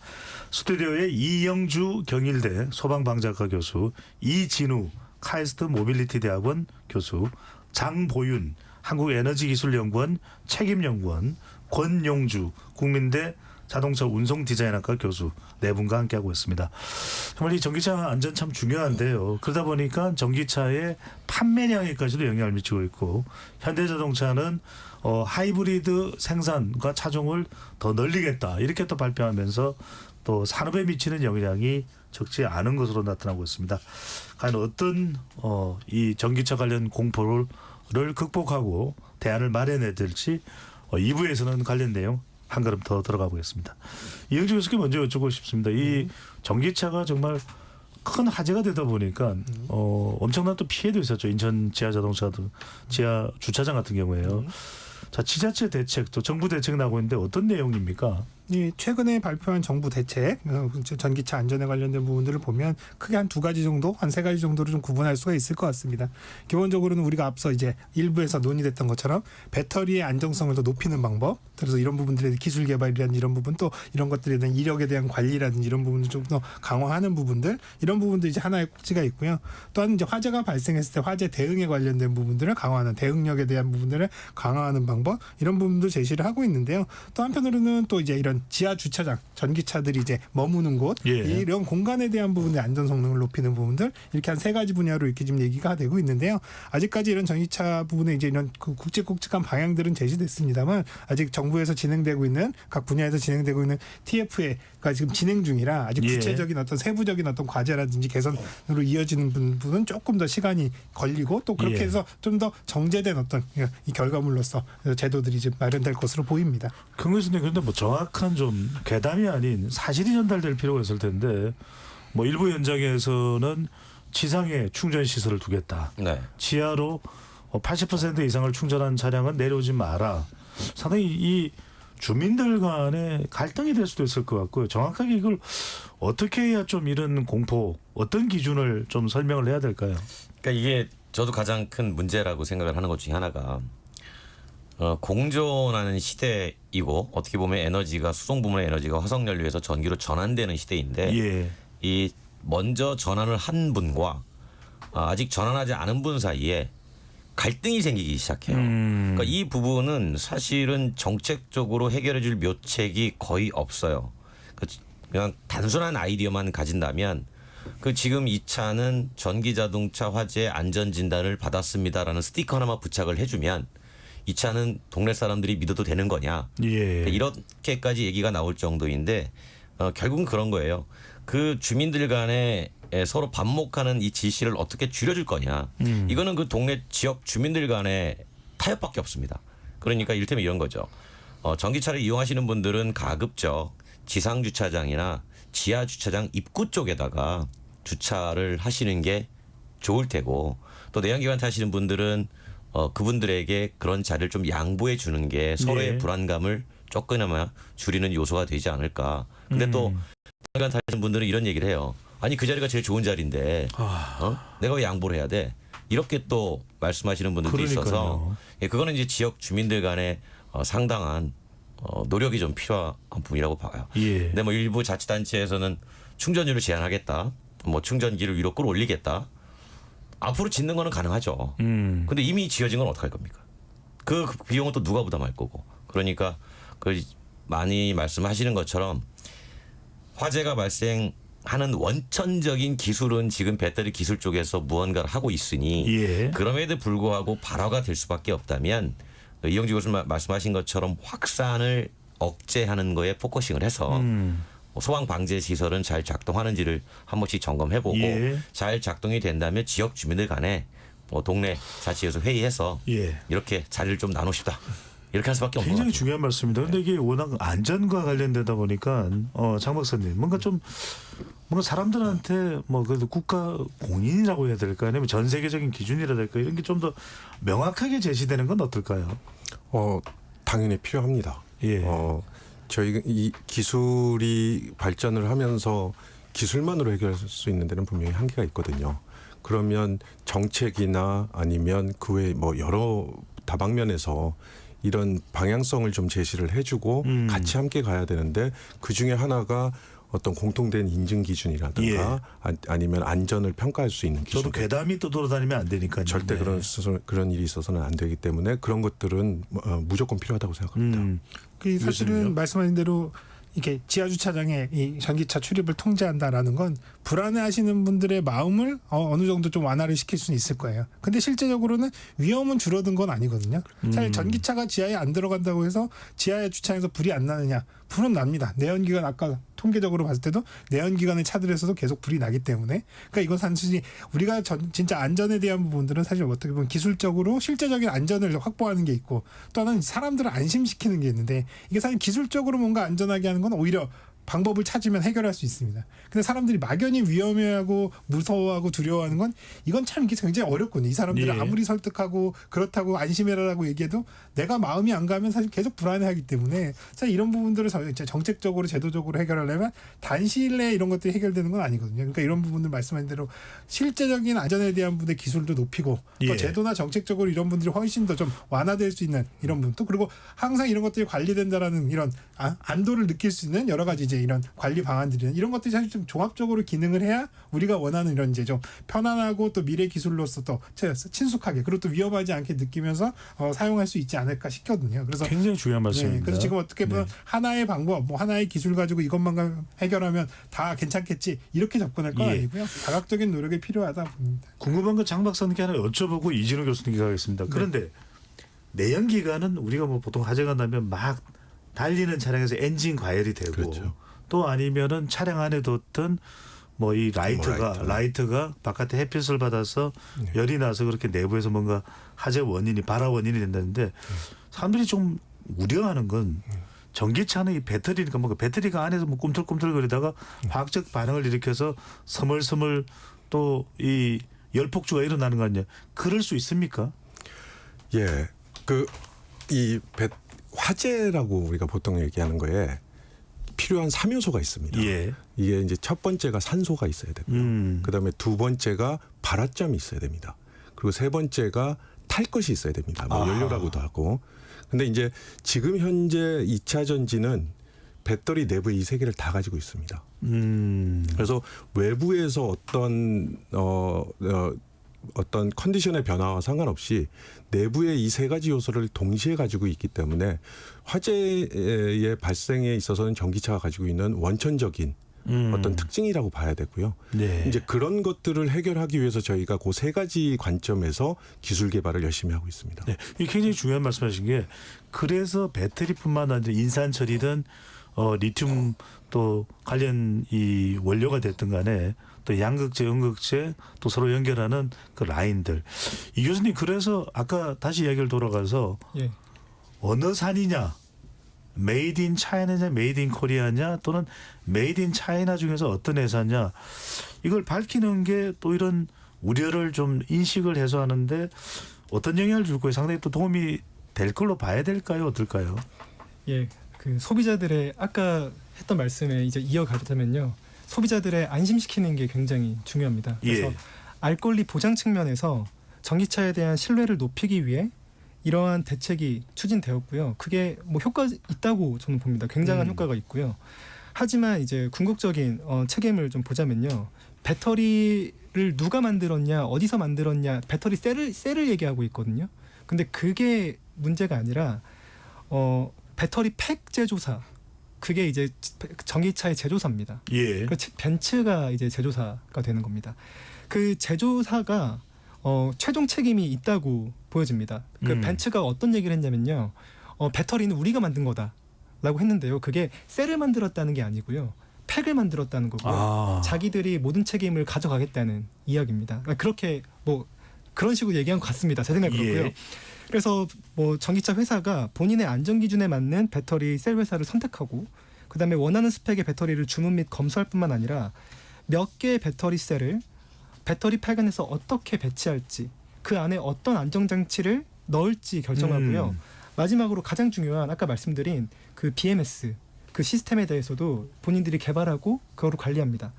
스튜디오에 이영주 경일대 소방방재학과 교수, 이진우 카이스트 모빌리티 대학원 교수, 장보윤 한국에너지기술연구원 책임연구원, 권용주 국민대 자동차 운송 디자인학과 교수 네 분과 함께하고 있습니다. 정말 이 전기차 안전 참 중요한데요. 그러다 보니까 전기차의 판매량에까지도 영향을 미치고 있고, 현대자동차는 하이브리드 생산과 차종을 더 늘리겠다 이렇게 또 발표하면서 또 산업에 미치는 영향이 적지 않은 것으로 나타나고 있습니다. 과연 어떤 이 전기차 관련 공포를 극복하고 대안을 마련해야 될지 2부에서는 관련 내용 한 걸음 더 들어가 보겠습니다. 이영주 교수께 먼저 여쭙고 싶습니다. 이 전기차가 정말 큰 화제가 되다 보니까 엄청난 또 피해도 있었죠. 인천 지하 주차장 같은 경우에요. 자, 지자체 대책 또 정부 대책 나오고 있는데 어떤 내용입니까? 예, 최근에 발표한 정부 대책, 전기차 안전에 관련된 부분들을 보면 크게 한 두 가지 정도, 한 세 가지 정도로 좀 구분할 수가 있을 것 같습니다. 기본적으로는 우리가 앞서 이제 일부에서 논의됐던 것처럼 배터리의 안정성을 더 높이는 방법, 그래서 이런 부분들에 대한 기술 개발이라든지 이런 부분, 또 이런 것들에 대한 이력에 대한 관리라든지 이런 부분을 좀 더 강화하는 부분들, 이런 부분도 이제 하나의 꼭지가 있고요. 또한 이제 화재가 발생했을 때 화재 대응에 관련된 부분들을 강화하는, 대응력에 대한 부분들을 강화하는 방법, 이런 부분도 제시를 하고 있는데요. 또 한편으로는 또 이제 이런 지하 주차장, 전기차들이 이제 머무는 곳, 이런 공간에 대한 부분의 안전 성능을 높이는 부분들, 이렇게 한 세 가지 분야로 이렇게 지금 얘기가 되고 있는데요. 아직까지 이런 전기차 부분에 이제 이런 굵직굵직한 방향들은 제시됐습니다만 아직 정부에서 진행되고 있는, 각 분야에서 진행되고 있는 TF가 지금 진행 중이라 아직 구체적인 어떤 세부적인 어떤 과제라든지 개선으로 이어지는 부분은 조금 더 시간이 걸리고, 또 그렇게 해서 좀 더 정제된 어떤 이 결과물로서 제도들이 이제 마련될 것으로 보입니다. 강 교수님, 그런데 뭐 정확한 좀 괴담이 아닌 사실이 전달될 필요가 있을 텐데, 뭐 일부 현장에서는 지상에 충전 시설을 두겠다. 네. 지하로 80% 이상을 충전한 차량은 내려오지 마라. 상당히 이 주민들 간에 갈등이 될 수도 있을 것 같고요. 정확하게 이걸 어떻게 해야 좀 이런 공포, 어떤 기준을 좀 설명을 해야 될까요? 그러니까 이게 저도 가장 큰 문제라고 생각을 하는 것 중에 하나가 공존하는 시대이고 어떻게 보면 에너지가 수송 부문의 에너지가 화석 연료에서 전기로 전환되는 시대인데 예. 이 먼저 전환을 한 분과 아직 전환하지 않은 분 사이에 갈등이 생기기 시작해요. 그러니까 이 부분은 사실은 정책적으로 해결해줄 묘책이 거의 없어요. 그냥 단순한 아이디어만 가진다면 그 지금 이 차는 전기자동차 화재 안전진단을 받았습니다라는 스티커 하나만 부착을 해주면 이 차는 동네 사람들이 믿어도 되는 거냐. 예. 이렇게까지 얘기가 나올 정도인데 결국은 그런 거예요. 그 주민들 간에 서로 반목하는 이 지시를 어떻게 줄여줄 거냐. 이거는 그 동네 지역 주민들 간의 타협밖에 없습니다. 그러니까 이를테면 이런 거죠. 전기차를 이용하시는 분들은 가급적 지상 주차장이나 지하 주차장 입구 쪽에다가 주차를 하시는 게 좋을 테고 또 내연기관 타시는 분들은 그분들에게 그런 자리를 좀 양보해 주는 게 서로의 네. 불안감을 조금이나마 줄이는 요소가 되지 않을까. 근데 또 내연기관 타시는 분들은 이런 얘기를 해요. 아니 그 자리가 제일 좋은 자리인데 내가 왜 양보를 해야 돼? 이렇게 또 말씀하시는 분들도 그러니까요. 있어서 그거는 이제 지역 주민들 간의 상당한 노력이 좀 필요한 부분이라고 봐요. 예. 근데 뭐 일부 자치단체에서는 충전율을 제한하겠다. 뭐 충전기를 위로 끌어올리겠다. 앞으로 짓는 거는 가능하죠. 근데 이미 지어진 건 어떡할 겁니까? 그 비용은 또 누가 부담할 거고. 그러니까 그 많이 말씀하시는 것처럼 화재가 발생하는 원천적인 기술은 지금 배터리 기술 쪽에서 무언가를 하고 있으니 예. 그럼에도 불구하고 발화가 될 수밖에 없다면 이영주 교수님 말씀하신 것처럼 확산을 억제하는 거에 포커싱을 해서 소방 방제 시설은 잘 작동하는지를 한 번씩 점검해보고 예. 잘 작동이 된다면 지역 주민들 간에 뭐 동네 자치에서 회의해서 예. 이렇게 자리를 좀 나눕시다. 이렇게 할 수밖에 없는 것 굉장히 같아요. 중요한 말씀입니다. 그런데 이게 워낙 안전과 관련되다 보니까 장 박사님 뭔가 사람들한테 뭐 그래도 국가 공인이라고 해야 될까요? 아니면 전 세계적인 기준이라 될까요? 이런 게 좀 더 명확하게 제시되는 건 어떨까요? 당연히 필요합니다. 예. 저희 이 기술이 발전을 하면서 기술만으로 해결할 수 있는 데는 분명히 한계가 있거든요. 그러면 정책이나 아니면 그 외 뭐 여러 다방면에서 이런 방향성을 좀 제시를 해주고 같이 함께 가야 되는데 그 중에 하나가 어떤 공통된 인증 기준이라든가 아니면 안전을 평가할 수 있는 기준. 저도 괴담이 또 돌아다니면 안 되니까요. 절대 그런 일이 있어서는 안 되기 때문에 그런 것들은 무조건 필요하다고 생각합니다. 그 사실은 말씀하신 대로 이게 지하 주차장에 이 전기차 출입을 통제한다라는 건 불안해하시는 분들의 마음을 어느 정도 좀 완화를 시킬 수는 있을 거예요. 근데 실제적으로는 위험은 줄어든 건 아니거든요. 사실 전기차가 지하에 안 들어간다고 해서 지하에 주차해서 불이 안 나느냐? 불은 납니다. 내연기관 아까 통계적으로 봤을 때도 내연기관의 차들에서도 계속 불이 나기 때문에 그러니까 이건 단순히 우리가 진짜 안전에 대한 부분들은 사실 어떻게 보면 기술적으로 실제적인 안전을 확보하는 게 있고 또 하나는 사람들을 안심시키는 게 있는데 이게 사실 기술적으로 뭔가 안전하게 하는 건 오히려 방법을 찾으면 해결할 수 있습니다. 근데 사람들이 막연히 위험해하고 무서워하고 두려워하는 건 이건 참 이게 굉장히 어렵거든요. 이 사람들을 아무리 설득하고 그렇다고 안심해라라고 얘기해도 내가 마음이 안 가면 사실 계속 불안해하기 때문에 사실 이런 부분들을 정책적으로 제도적으로 해결하려면 단시일 내에 이런 것들이 해결되는 건 아니거든요. 그러니까 이런 부분들 말씀하신 대로 실제적인 안전에 대한 부분의 기술도 높이고 또 제도나 정책적으로 이런 분들이 훨씬 더 좀 완화될 수 있는 이런 부분 또 그리고 항상 이런 것들이 관리된다라는 이런 안도를 느낄 수 있는 여러 가지 이제 이런 관리 방안들이나 이런 것들이 사실 좀 종합적으로 기능을 해야 우리가 원하는 이런 이제 좀 편안하고 또 미래 기술로서 또 친숙하게 그리고 또 위험하지 않게 느끼면서 사용할 수 있지 않을까 싶거든요. 그래서 굉장히 중요한 말씀입니다. 그래서 지금 어떻게 보면 하나의 방법, 뭐 하나의 기술 가지고 이것만 해결하면 다 괜찮겠지 이렇게 접근할 건 아니고요. 다각적인 노력이 필요하다 봅니다. 궁금한 건 장 박사님께 하나 여쭤보고 이진우 교수님께 가겠습니다. 그런데 내연기관은 우리가 뭐 보통 화재가 나면 막 달리는 차량에서 엔진 과열이 되고 그렇죠. 또 아니면은 차량 안에 뒀던 뭐 이 라이트가 바깥에 햇빛을 받아서 열이 나서 그렇게 내부에서 뭔가 화재 원인이 발화 원인이 된다는데 사람들이 좀 우려하는 건 전기차는 이 배터리니까 뭔가 배터리가 안에서 뭐 꿈틀꿈틀거리다가 화학적 반응을 일으켜서 스멀스멀 또 이 열폭주가 일어나는 거 아니냐? 그럴 수 있습니까? 예, 화재라고 우리가 보통 얘기하는 거에 필요한 3요소가 있습니다. 예. 이게 이제 첫 번째가 산소가 있어야 되고, 그다음에 두 번째가 발화점이 있어야 됩니다. 그리고 세 번째가 탈 것이 있어야 됩니다. 뭐 연료라고도 하고. 근데 이제 지금 현재 2차 전지는 배터리 내부 이 세 개를 다 가지고 있습니다. 그래서 외부에서 어떤 컨디션의 변화와 상관없이 내부의 이 세 가지 요소를 동시에 가지고 있기 때문에 화재의 발생에 있어서는 전기차가 가지고 있는 원천적인 어떤 특징이라고 봐야 되고요. 네. 이제 그런 것들을 해결하기 위해서 저희가 그 세 가지 관점에서 기술 개발을 열심히 하고 있습니다. 네, 이게 굉장히 중요한 말씀하신 게 그래서 배터리뿐만 아니라 인산 처리든 리튬 또 관련 이 원료가 됐든 간에 또 양극재, 음극재 또 서로 연결하는 그 라인들. 이 교수님 그래서 아까 다시 이야기를 돌아가서 예. 어느 산이냐, 메이드 인 차이나냐, 메이드 인 코리아냐 또는 메이드 인 차이나 중에서 어떤 회사냐 이걸 밝히는 게 또 이런 우려를 좀 인식을 해소하는데 어떤 영향을 줄 거예요? 상당히 또 도움이 될 걸로 봐야 될까요? 어떨까요? 예, 그 소비자들의 아까 했던 말씀에 이제 이어가자면요, 소비자들의 안심시키는 게 굉장히 중요합니다. 그래서 예. 알 권리 보장 측면에서 전기차에 대한 신뢰를 높이기 위해 이러한 대책이 추진되었고요. 그게 뭐 효과 있다고 저는 봅니다. 굉장한 효과가 있고요. 하지만 이제 궁극적인 책임을 좀 보자면요, 배터리를 누가 만들었냐, 어디서 만들었냐, 배터리 셀을 얘기하고 있거든요. 근데 그게 문제가 아니라 배터리 팩 제조사, 그게 이제 전기차의 제조사입니다. 예. 그 벤츠가 이제 제조사가 되는 겁니다. 그 제조사가 최종 책임이 있다고 보여집니다. 그 벤츠가 어떤 얘기를 했냐면요, 배터리는 우리가 만든 거다라고 했는데요. 그게 셀을 만들었다는 게 아니고요, 팩을 만들었다는 거고요. 자기들이 모든 책임을 가져가겠다는 이야기입니다. 그러니까 그렇게 뭐 그런 식으로 얘기한 것 같습니다. 제 생각에 그렇고요. 예. 그래서 뭐 전기차 회사가 본인의 안전 기준에 맞는 배터리 셀 회사를 선택하고, 그다음에 원하는 스펙의 배터리를 주문 및 검수할 뿐만 아니라 몇 개의 배터리 셀을 배터리 팩 안에서 어떻게 배치할지, 그 안에 어떤 안정 장치를 넣을지 결정하고요. 마지막으로 가장 중요한 아까 말씀드린 그 BMS 그 시스템에 대해서도 본인들이 개발하고 그거를 관리합니다.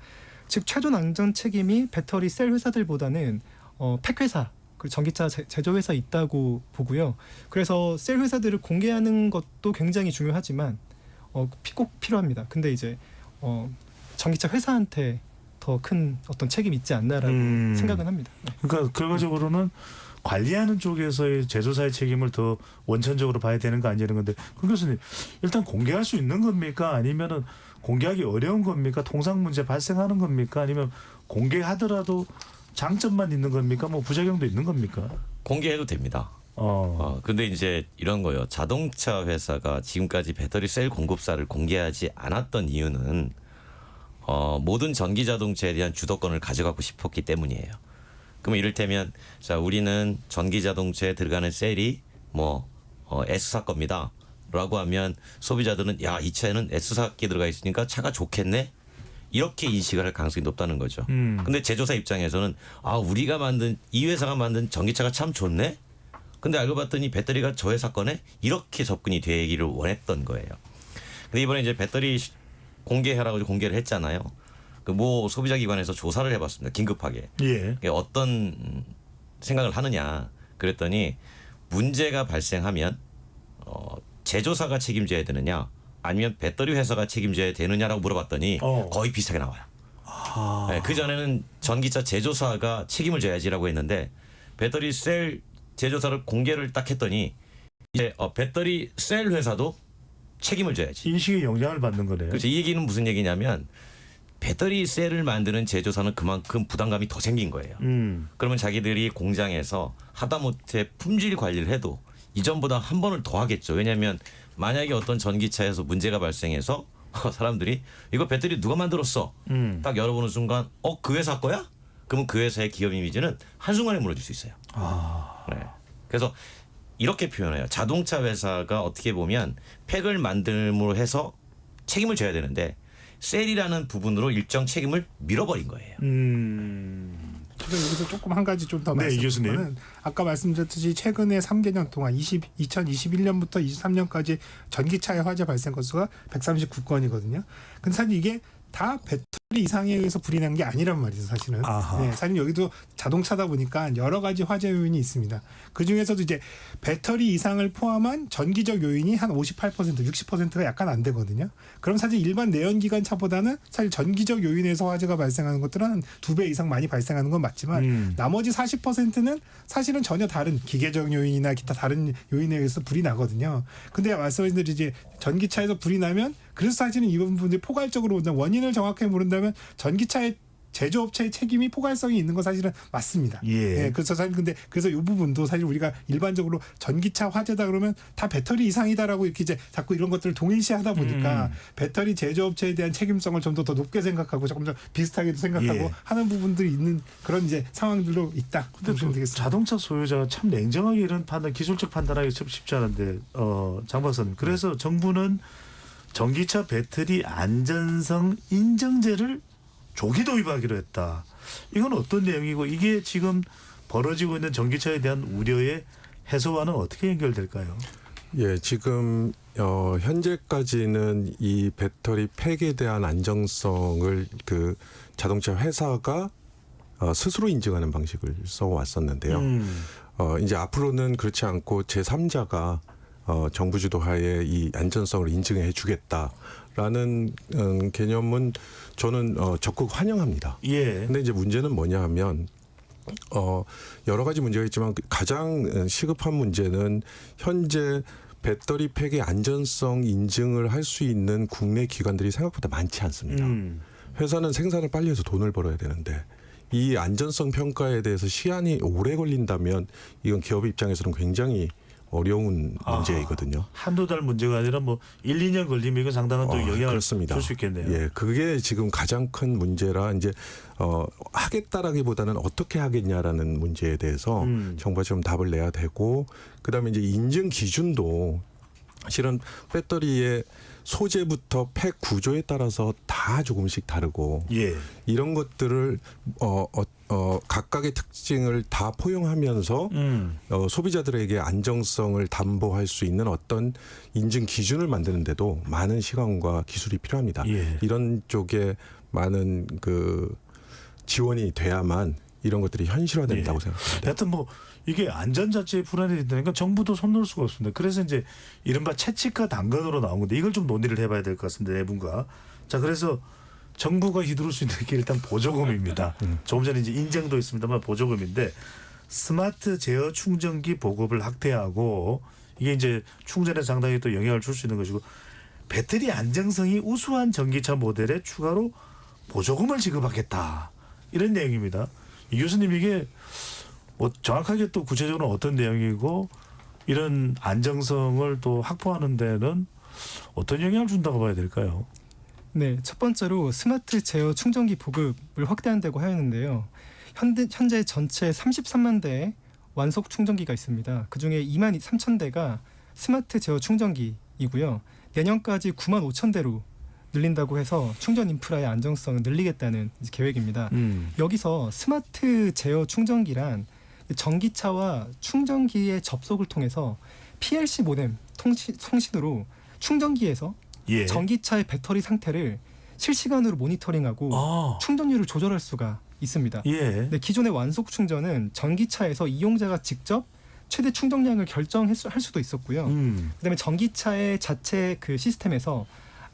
즉 최종 안전 책임이 배터리 셀 회사들보다는 팩 회사, 그 전기차 제조 회사 있다고 보고요. 그래서 셀 회사들을 공개하는 것도 굉장히 중요하지만 꼭 필요합니다. 근데 이제 전기차 회사한테 더 큰 어떤 책임이 있지 않나라고 생각은 합니다. 네. 그러니까 결과적으로는 관리하는 쪽에서의 제조사의 책임을 더 원천적으로 봐야 되는 거 아니냐는 건데, 그 교수님 일단 공개할 수 있는 겁니까? 아니면은 공개하기 어려운 겁니까? 통상 문제 발생하는 겁니까? 아니면 공개하더라도 장점만 있는 겁니까? 뭐 부작용도 있는 겁니까? 공개해도 됩니다. 근데 이제 이런 거요. 자동차 회사가 지금까지 배터리 셀 공급사를 공개하지 않았던 이유는 모든 전기 자동차에 대한 주도권을 가져가고 싶었기 때문이에요. 그러면 이를테면 자, 우리는 전기 자동차에 들어가는 셀이 뭐 S사 겁니다 라고 하면 소비자들은 야, 이 차에는 S사께 들어가 있으니까 차가 좋겠네, 이렇게 인식을 할 가능성이 높다는 거죠. 근데 제조사 입장에서는 우리가 만든, 이 회사가 만든 전기차가 참 좋네, 근데 알고 봤더니 배터리가 저 회사 거네, 이렇게 접근이 되기를 원했던 거예요. 근데 이번에 이제 배터리 공개하라고 공개를 했잖아요. 그 모 소비자 기관에서 조사를 해봤습니다. 긴급하게. 예. 어떤 생각을 하느냐 그랬더니, 문제가 발생하면 제조사가 책임져야 되느냐 아니면 배터리 회사가 책임져야 되느냐라고 물어봤더니 거의 비슷하게 나와요. 네, 그전에는 전기차 제조사가 책임을 져야지라고 했는데 배터리 셀 제조사를 공개를 딱 했더니 이제 배터리 셀 회사도 책임을 져야지. 인식에 영향을 받는 거네요. 그렇죠. 이 얘기는 무슨 얘기냐면 배터리 셀을 만드는 제조사는 그만큼 부담감이 더 생긴 거예요. 그러면 자기들이 공장에서 하다못해 품질 관리를 해도 이전보다 한 번을 더 하겠죠. 왜냐하면 만약에 어떤 전기차에서 문제가 발생해서 사람들이 이거 배터리 누가 만들었어? 딱 열어보는 순간 그 회사 거야? 그러면 그 회사의 기업 이미지는 한순간에 무너질 수 있어요. 네. 그래서 이렇게 표현해요. 자동차 회사가 어떻게 보면 팩을 만듦으로 해서 책임을 져야 되는데 셀이라는 부분으로 일정 책임을 밀어버린 거예요. 제가 여기서 조금 한 가지 좀 더 네, 말씀드리면 아까 말씀드렸듯이 최근에 3개년 동안 2021년부터 23년까지 전기차의 화재 발생 건수가 139건이거든요. 근데 사실 이게 다 배터리 이상에 의해서 불이 난 게 아니란 말이죠, 사실은. 네, 사실 여기도 자동차다 보니까 여러 가지 화재 요인이 있습니다. 그 중에서도 이제 배터리 이상을 포함한 전기적 요인이 한 58%, 60%가 약간 안 되거든요. 그럼 사실 일반 내연기관 차보다는 사실 전기적 요인에서 화재가 발생하는 것들은 한 2배 이상 많이 발생하는 건 맞지만 나머지 40%는 사실은 전혀 다른 기계적 요인이나 기타 다른 요인에 의해서 불이 나거든요. 근데 말씀하신 대로 이제 전기차에서 불이 나면 그래서 사실은 이런 부분들이 포괄적으로 본다면 원인을 정확하게 모른다면 전기차의 제조업체의 책임이 포괄성이 있는 건 사실은 맞습니다. 예. 그래서 사실 근데 그래서 이 부분도 사실 우리가 일반적으로 전기차 화재다 그러면 다 배터리 이상이다라고 이렇게 이제 자꾸 이런 것들을 동일시하다 보니까 배터리 제조업체에 대한 책임성을 좀 더 높게 생각하고 조금 더 비슷하게도 생각하고 하는 부분들이 있는 그런 이제 상황들로 있다. 근데 자동차 소유자가 참 냉정하게 이런 판단, 기술적 판단하기 참 쉽지 않은데 장 박사님. 그래서 정부는 전기차 배터리 안전성 인증제를 조기 도입하기로 했다. 이건 어떤 내용이고 이게 지금 벌어지고 있는 전기차에 대한 우려의 해소와는 어떻게 연결될까요? 예, 지금 현재까지는 이 배터리 팩에 대한 안정성을 그 자동차 회사가 스스로 인증하는 방식을 써왔었는데요. 이제 앞으로는 그렇지 않고 제3자가 정부 주도하에 이 안전성을 인증해 주겠다라는 개념은 저는 적극 환영합니다. 근데 이제 문제는 뭐냐 하면 여러 가지 문제가 있지만 가장 시급한 문제는 현재 배터리 팩의 안전성 인증을 할 수 있는 국내 기관들이 생각보다 많지 않습니다. 회사는 생산을 빨리 해서 돈을 벌어야 되는데 이 안전성 평가에 대해서 시한이 오래 걸린다면 이건 기업 입장에서는 굉장히 어려운 문제이거든요. 한두 달 문제가 아니라 뭐 1, 2년 걸리면 이건 상당한 또 영향을 줄 수 있겠네요. 예, 그게 지금 가장 큰 문제라 이제 하겠다라기보다는 어떻게 하겠냐라는 문제에 대해서 정부가 좀 답을 내야 되고 그다음에 이제 인증 기준도 실은 배터리의 소재부터 팩 구조에 따라서 다 조금씩 다르고 이런 것들을 각각의 특징을 다 포용하면서 소비자들에게 안정성을 담보할 수 있는 어떤 인증 기준을 만드는데도 많은 시간과 기술이 필요합니다. 이런 쪽에 많은 그 지원이 돼야만 이런 것들이 현실화된다고 생각합니다. 하여튼 뭐 이게 안전 자체에 불안이 된다니까 정부도 손 놓을 수가 없습니다. 그래서 이제 이른바 채찍과 당근으로 나온 건데 이걸 좀 논의를 해봐야 될 것 같습니다. 네 분과. 자, 그래서 정부가 휘두를 수 있는 게 일단 보조금입니다. 조금 전에 이제 인증도 있습니다만 보조금인데 스마트 제어 충전기 보급을 확대하고 이게 이제 충전에 상당히 또 영향을 줄 수 있는 것이고 배터리 안정성이 우수한 전기차 모델에 추가로 보조금을 지급하겠다. 이런 내용입니다. 이 교수님 이게 뭐 정확하게 또 구체적으로 어떤 내용이고 이런 안정성을 또 확보하는 데는 어떤 영향을 준다고 봐야 될까요? 네, 첫 번째로 스마트 제어 충전기 보급을 확대한다고 하였는데요. 현재 전체 33만 대의 완속 충전기가 있습니다. 그중에 2만 3천 대가 스마트 제어 충전기이고요. 내년까지 9만 5천 대로 늘린다고 해서 충전 인프라의 안정성을 늘리겠다는 계획입니다. 여기서 스마트 제어 충전기란 전기차와 충전기의 접속을 통해서 PLC 모뎀 통신으로 충전기에서 전기차의 배터리 상태를 실시간으로 모니터링하고 충전율을 조절할 수가 있습니다. 네, 기존의 완속 충전은 전기차에서 이용자가 직접 최대 충전량을 결정할 수도 있었고요. 그다음에 전기차의 자체 그 시스템에서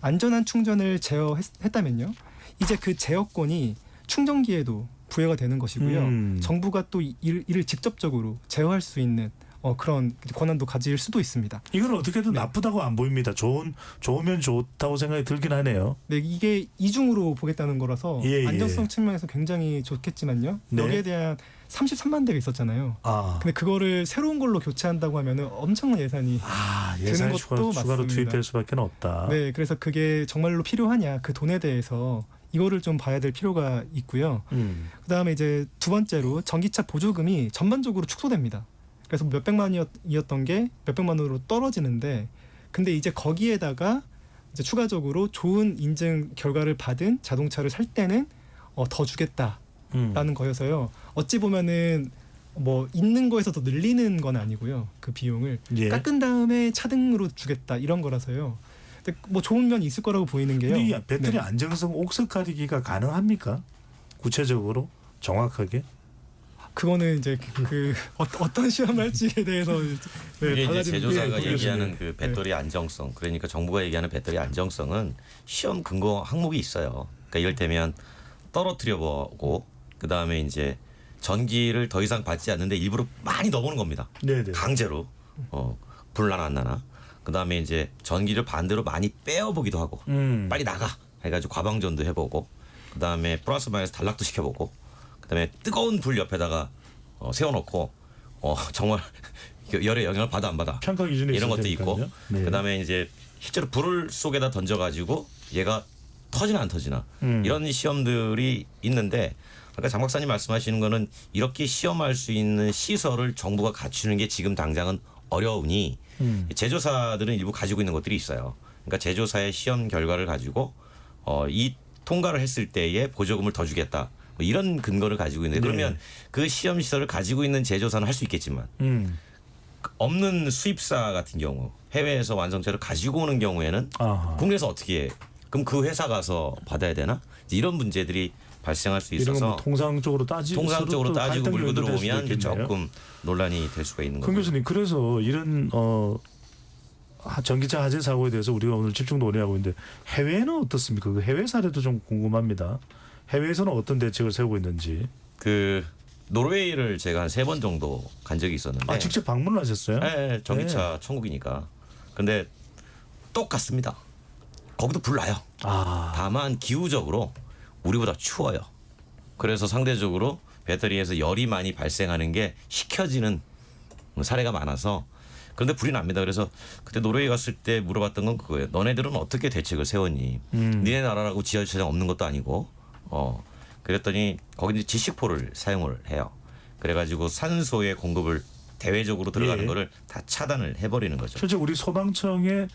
안전한 충전을 제어했다면요. 이제 그 제어권이 충전기에도 부여가 되는 것이고요. 정부가 또 이를 직접적으로 제어할 수 있는 그런 권한도 가질 수도 있습니다. 이건 어떻게든 나쁘다고 안 보입니다. 좋으면 좋다고 생각이 들긴 하네요. 네, 이게 이중으로 보겠다는 거라서 안전성 측면에서 굉장히 좋겠지만요. 여기에 대한 33만 대가 있었잖아요. 근데 그거를 새로운 걸로 교체한다고 하면은 엄청난 예산이 드는 것도 추가로 투입될 수밖에 없다. 네, 그래서 그게 정말로 필요하냐 그 돈에 대해서 이거를 좀 봐야 될 필요가 있고요. 그다음에 이제 두 번째로 전기차 보조금이 전반적으로 축소됩니다. 그래서 몇백만이었던 게 몇백만으로 떨어지는데, 근데 이제 거기에다가 이제 추가적으로 좋은 인증 결과를 받은 자동차를 살 때는 더 주겠다. 라는 거여서요. 어찌 보면은 뭐 있는 거에서 더 늘리는 건 아니고요. 그 비용을 예. 깎은 다음에 차등으로 주겠다 이런 거라서요. 근데 뭐 좋은 면이 있을 거라고 보이는 게요. 근데 이 배터리 네. 안정성 옥석 가리기가 가능합니까? 구체적으로 정확하게? 그거는 이제 어떤 시험을 할지에 대해서 이게 이제 달라지는 제조사가 게 얘기하는 그 배터리 안정성, 그러니까 정부가 얘기하는 배터리 안정성은 시험 근거 항목이 있어요. 그러니까 이를테면 떨어뜨려 보고 그 다음에 이제 전기를 더 이상 받지 않는데 일부러 많이 넣어보는 겁니다. 네네. 강제로 불나나 안 나나. 그 다음에 이제 전기를 반대로 많이 빼어보기도 하고 빨리 나가 해가지고 과방전도 해보고 그 다음에 플러스 마이너스 단락도 시켜보고 그 다음에 뜨거운 불 옆에다가 세워놓고 정말 열의 영향을 받아 안 받아 평가 기준이 이런 있을 것도 있고 테니까요. 네. 그 다음에 이제 실제로 불을 속에다 던져가지고 얘가 터지나 안 터지나 이런 시험들이 있는데 아까 장 박사님 말씀하시는 거는 이렇게 시험할 수 있는 시설을 정부가 갖추는 게 지금 당장은 어려우니 제조사들은 일부 가지고 있는 것들이 있어요. 그러니까 제조사의 시험 결과를 가지고 이 통과를 했을 때에 보조금을 더 주겠다. 뭐 이런 근거를 가지고 있는데 그러면 그 시험 시설을 가지고 있는 제조사는 할 수 있겠지만 없는 수입사 같은 경우 해외에서 완성체를 가지고 오는 경우에는 국내에서 어떻게 해? 그럼 그 회사 가서 받아야 되나? 이런 문제들이 발생할 수 이런 있어서 뭐 통상적으로 따지고 물고 들어오면 이제 조금 논란이 될 수가 있는 권 거죠. 교수님, 그래서 이런 전기차 화재 사고에 대해서 우리가 오늘 집중 논의하고 있는데 해외는 어떻습니까? 그 해외 사례도 좀 궁금합니다. 해외에서는 어떤 대책을 세우고 있는지. 그 노르웨이를 제가 한 3번 정도 간 적이 있었는데. 직접 방문을 하셨어요? 네, 전기차 천국이니까. 근데 똑같습니다. 거기도 불 나요. 다만 기후적으로 우리보다 추워요. 그래서 상대적으로 배터리에서 열이 많이 발생하는 게 식혀지는 사례가 많아서 그런데 불이 납니다. 그래서 그때 노르웨이 갔을 때 물어봤던 건 그거예요. 너네들은 어떻게 대책을 세웠니? 니네 나라라고 지하주차장 없는 것도 아니고 그랬더니 거기 지식포를 사용을 해요. 그래가지고 산소의 공급을 대외적으로 들어가는 거를 다 차단을 해버리는 거죠. 실제 우리 소방청의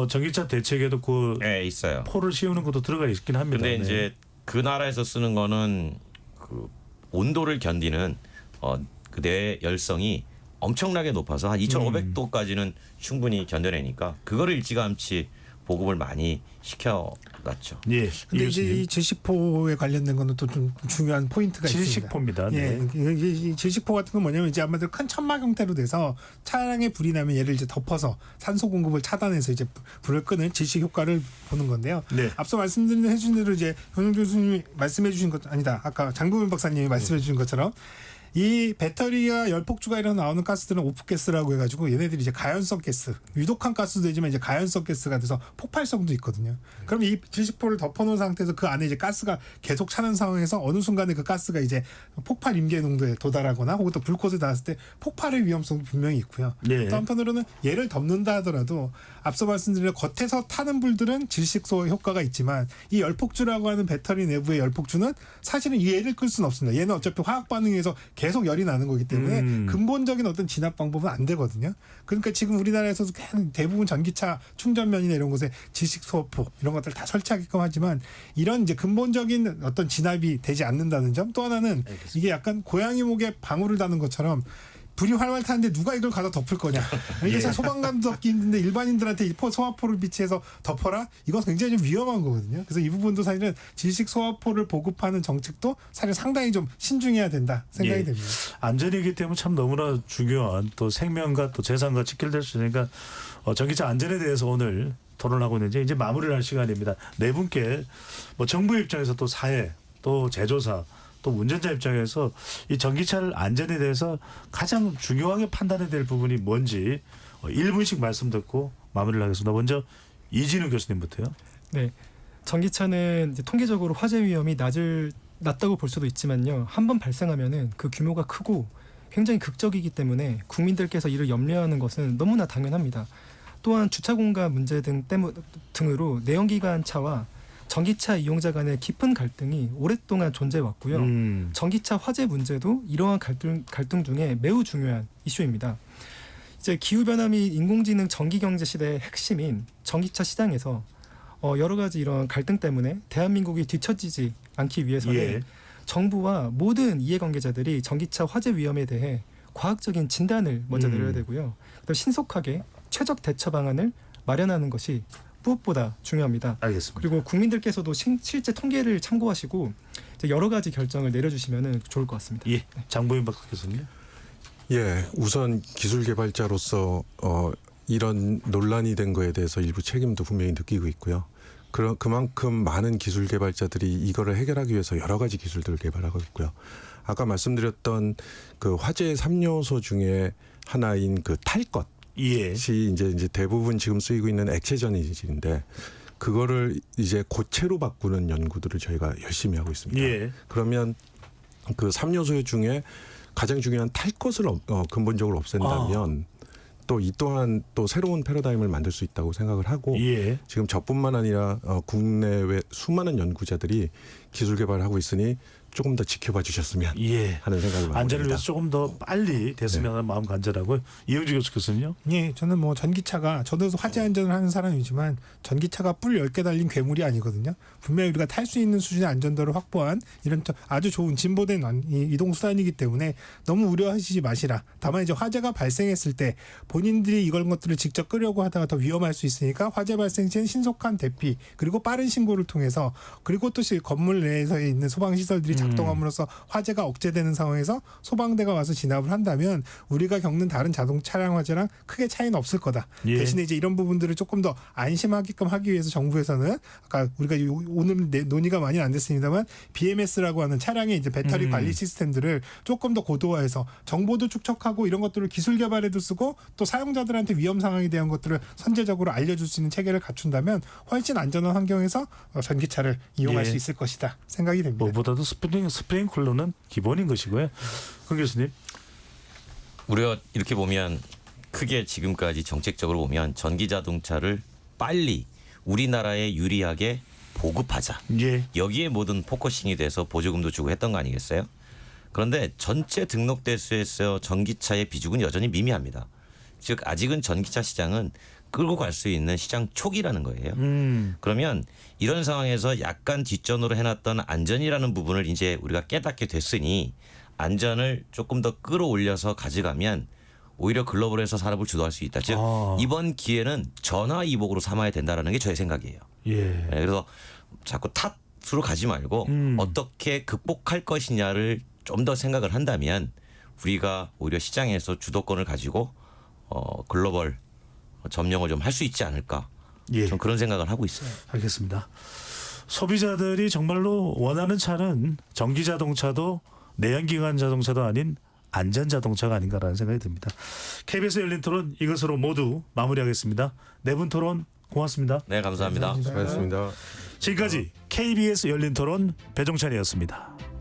전기차 대책에도 그 있어요. 포를 씌우는 것도 들어가 있긴 합니다. 근데 이제 그 나라에서 쓰는 거는 그 온도를 견디는 그 내열성이 엄청나게 높아서 한 2,500도까지는 충분히 견뎌내니까 그거를 일찌감치 보급을 많이 시켜놨죠. 예. 근데 이제 이 질식포에 관련된 거는 또 좀 중요한 포인트가 있습니다. 질식포입니다. 예, 이 질식포 같은 건 뭐냐면 이제 아마도 큰 천막 형태로 돼서 차량에 불이 나면 얘를 이제 덮어서 산소 공급을 차단해서 이제 불을 끄는 질식 효과를 보는 건데요. 네. 앞서 말씀드린 해주신 대로 이제 현영 교수님이 말씀해주신 것 아니다. 아까 장국민 박사님이 말씀해주신 것처럼. 이 배터리와 열폭주가 일어나 나오는 가스들은 오프가스라고 해가지고 얘네들이 이제 가연성 가스, 유독한 가스도 되지만 이제 가연성 가스가 돼서 폭발성도 있거든요. 그럼 이 질식포를 덮어놓은 상태에서 그 안에 이제 가스가 계속 차는 상황에서 어느 순간에 그 가스가 이제 폭발 임계 농도에 도달하거나 혹은 또 불꽃에 닿았을 때 폭발의 위험성도 분명히 있고요. 네. 또 한편으로는 얘를 덮는다 하더라도 앞서 말씀드린 겉에서 타는 불들은 질식소 효과가 있지만 이 열폭주라고 하는 배터리 내부의 열폭주는 사실은 이 얘를 끌 수는 없습니다. 얘는 어차피 화학 반응에서 계속 열이 나는 거기 때문에 근본적인 어떤 진압 방법은 안 되거든요. 그러니까 지금 우리나라에서도 대부분 전기차 충전면이나 이런 곳에 질식 소포 이런 것들 다 설치하게끔 하지만 이런 이제 근본적인 어떤 진압이 되지 않는다는 점. 또 하나는 이게 약간 고양이 목에 방울을 다는 것처럼 불이 활활 타는데 누가 이걸 가서 덮을 거냐. 이게 사실 소방관도 덮기 힘든데 일반인들한테 이 소화포를 비치해서 덮어라? 이건 굉장히 좀 위험한 거거든요. 그래서 이 부분도 사실은 질식 소화포를 보급하는 정책도 사실 상당히 좀 신중해야 된다 생각이 됩니다. 안전이기 때문에 참 너무나 중요한 또 생명과 또 재산과 직결될 수 있으니까 전기차 안전에 대해서 오늘 토론하고 있는데 이제 마무리를 할 시간입니다. 네 분께 뭐 정부 입장에서 또 사회 또 제조사 또 운전자 입장에서 이 전기차 안전에 대해서 가장 중요하게 판단해야 될 부분이 뭔지 1분씩 말씀 듣고 마무리를 하겠습니다. 먼저 이진우 교수님부터요. 네, 전기차는 이제 통계적으로 화재 위험이 낮다고 볼 수도 있지만요. 한번 발생하면은 그 규모가 크고 굉장히 극적이기 때문에 국민들께서 이를 염려하는 것은 너무나 당연합니다. 또한 주차 공간 문제 등으로 내연기관차와 전기차 이용자 간의 깊은 갈등이 오랫동안 존재해 왔고요. 전기차 화재 문제도 이러한 갈등 중에 매우 중요한 이슈입니다. 이제 기후변화 및 인공지능 전기경제 시대의 핵심인 전기차 시장에서 여러 가지 이런 갈등 때문에 대한민국이 뒤처지지 않기 위해서는 정부와 모든 이해관계자들이 전기차 화재 위험에 대해 과학적인 진단을 먼저 내려야 되고요. 그다음 신속하게 최적 대처 방안을 마련하는 것이 무엇보다 중요합니다. 알겠습니다. 그리고 국민들께서도 실제 통계를 참고하시고 이제 여러 가지 결정을 내려주시면 좋을 것 같습니다. 예, 장보윤 박 교수님. 예, 우선 기술 개발자로서 이런 논란이 된 거에 대해서 일부 책임도 분명히 느끼고 있고요. 그만큼 많은 기술 개발자들이 이거를 해결하기 위해서 여러 가지 기술들을 개발하고 있고요. 아까 말씀드렸던 그 화재 3요소 중에 하나인 그 탈 것. 예. 이제 대부분 지금 쓰이고 있는 액체 전지인데 그거를 이제 고체로 바꾸는 연구들을 저희가 열심히 하고 있습니다. 예. 그러면 그 3요소 중에 가장 중요한 탈 것을 근본적으로 없앤다면 또 이 또한 또 새로운 패러다임을 만들 수 있다고 생각을 하고 예. 지금 저뿐만 아니라 국내외 수많은 연구자들이 기술 개발을 하고 있으니 조금 더 지켜봐 주셨으면 하는 생각을 많이 안전을 합니다. 위해서 조금 더 빨리 됐으면 하는 마음 간절하고요. 이영주 교수님요? 예, 저는 뭐 전기차가 저도 화재 안전을 하는 사람이지만 전기차가 뿔 10개 달린 괴물이 아니거든요. 분명히 우리가 탈 수 있는 수준의 안전도를 확보한 이런 아주 좋은 진보된 이동 수단이기 때문에 너무 우려하시지 마시라. 다만 이제 화재가 발생했을 때 본인들이 이런 것들을 직접 끄려고 하다가 더 위험할 수 있으니까 화재 발생 시엔 신속한 대피 그리고 빠른 신고를 통해서 그리고 또 건물 내에서 있는 소방 시설들이 작동함으로써 화재가 억제되는 상황에서 소방대가 와서 진압을 한다면 우리가 겪는 다른 자동 차량 화재랑 크게 차이는 없을 거다. 예. 대신에 이제 이런 부분들을 조금 더 안심하게끔 하기 위해서 정부에서는 아까 우리가 오늘 논의가 많이 안 됐습니다만 BMS라고 하는 차량의 이제 배터리 관리 시스템들을 조금 더 고도화해서 정보도 축적하고 이런 것들을 기술 개발에도 쓰고 또 사용자들한테 위험 상황에 대한 것들을 선제적으로 알려줄 수 있는 체계를 갖춘다면 훨씬 안전한 환경에서 전기차를 이용할 수 있을 것이다 생각이 됩니다. 무엇보다도 스프링클러는 기본인 것이고요. 강 교수님. 우리가 이렇게 보면 크게 지금까지 정책적으로 보면 전기 자동차를 빨리 우리나라에 유리하게 보급하자. 예. 여기에 모든 포커싱이 돼서 보조금도 주고 했던 거 아니겠어요? 그런데 전체 등록 대수에서 전기차의 비중은 여전히 미미합니다. 즉 아직은 전기차 시장은 끌고 갈 수 있는 시장 초기라는 거예요. 그러면 이런 상황에서 약간 뒷전으로 해놨던 안전이라는 부분을 이제 우리가 깨닫게 됐으니 안전을 조금 더 끌어올려서 가져가면 오히려 글로벌에서 산업을 주도할 수 있다. 즉 이번 기회는 전화위복으로 삼아야 된다는 게 저의 생각이에요. 예. 그래서 자꾸 탓으로 가지 말고 어떻게 극복할 것이냐를 좀 더 생각을 한다면 우리가 오히려 시장에서 주도권을 가지고 글로벌 점령을 좀 할 수 있지 않을까. 좀 그런 생각을 하고 있어요. 알겠습니다. 소비자들이 정말로 원하는 차는 전기 자동차도 내연기관 자동차도 아닌 안전 자동차가 아닌가라는 생각이 듭니다. KBS 열린 토론 이것으로 모두 마무리하겠습니다. 네 분 토론 고맙습니다. 네, 감사합니다. 수고하셨습니다. 지금까지 KBS 열린 토론 배종찬이었습니다.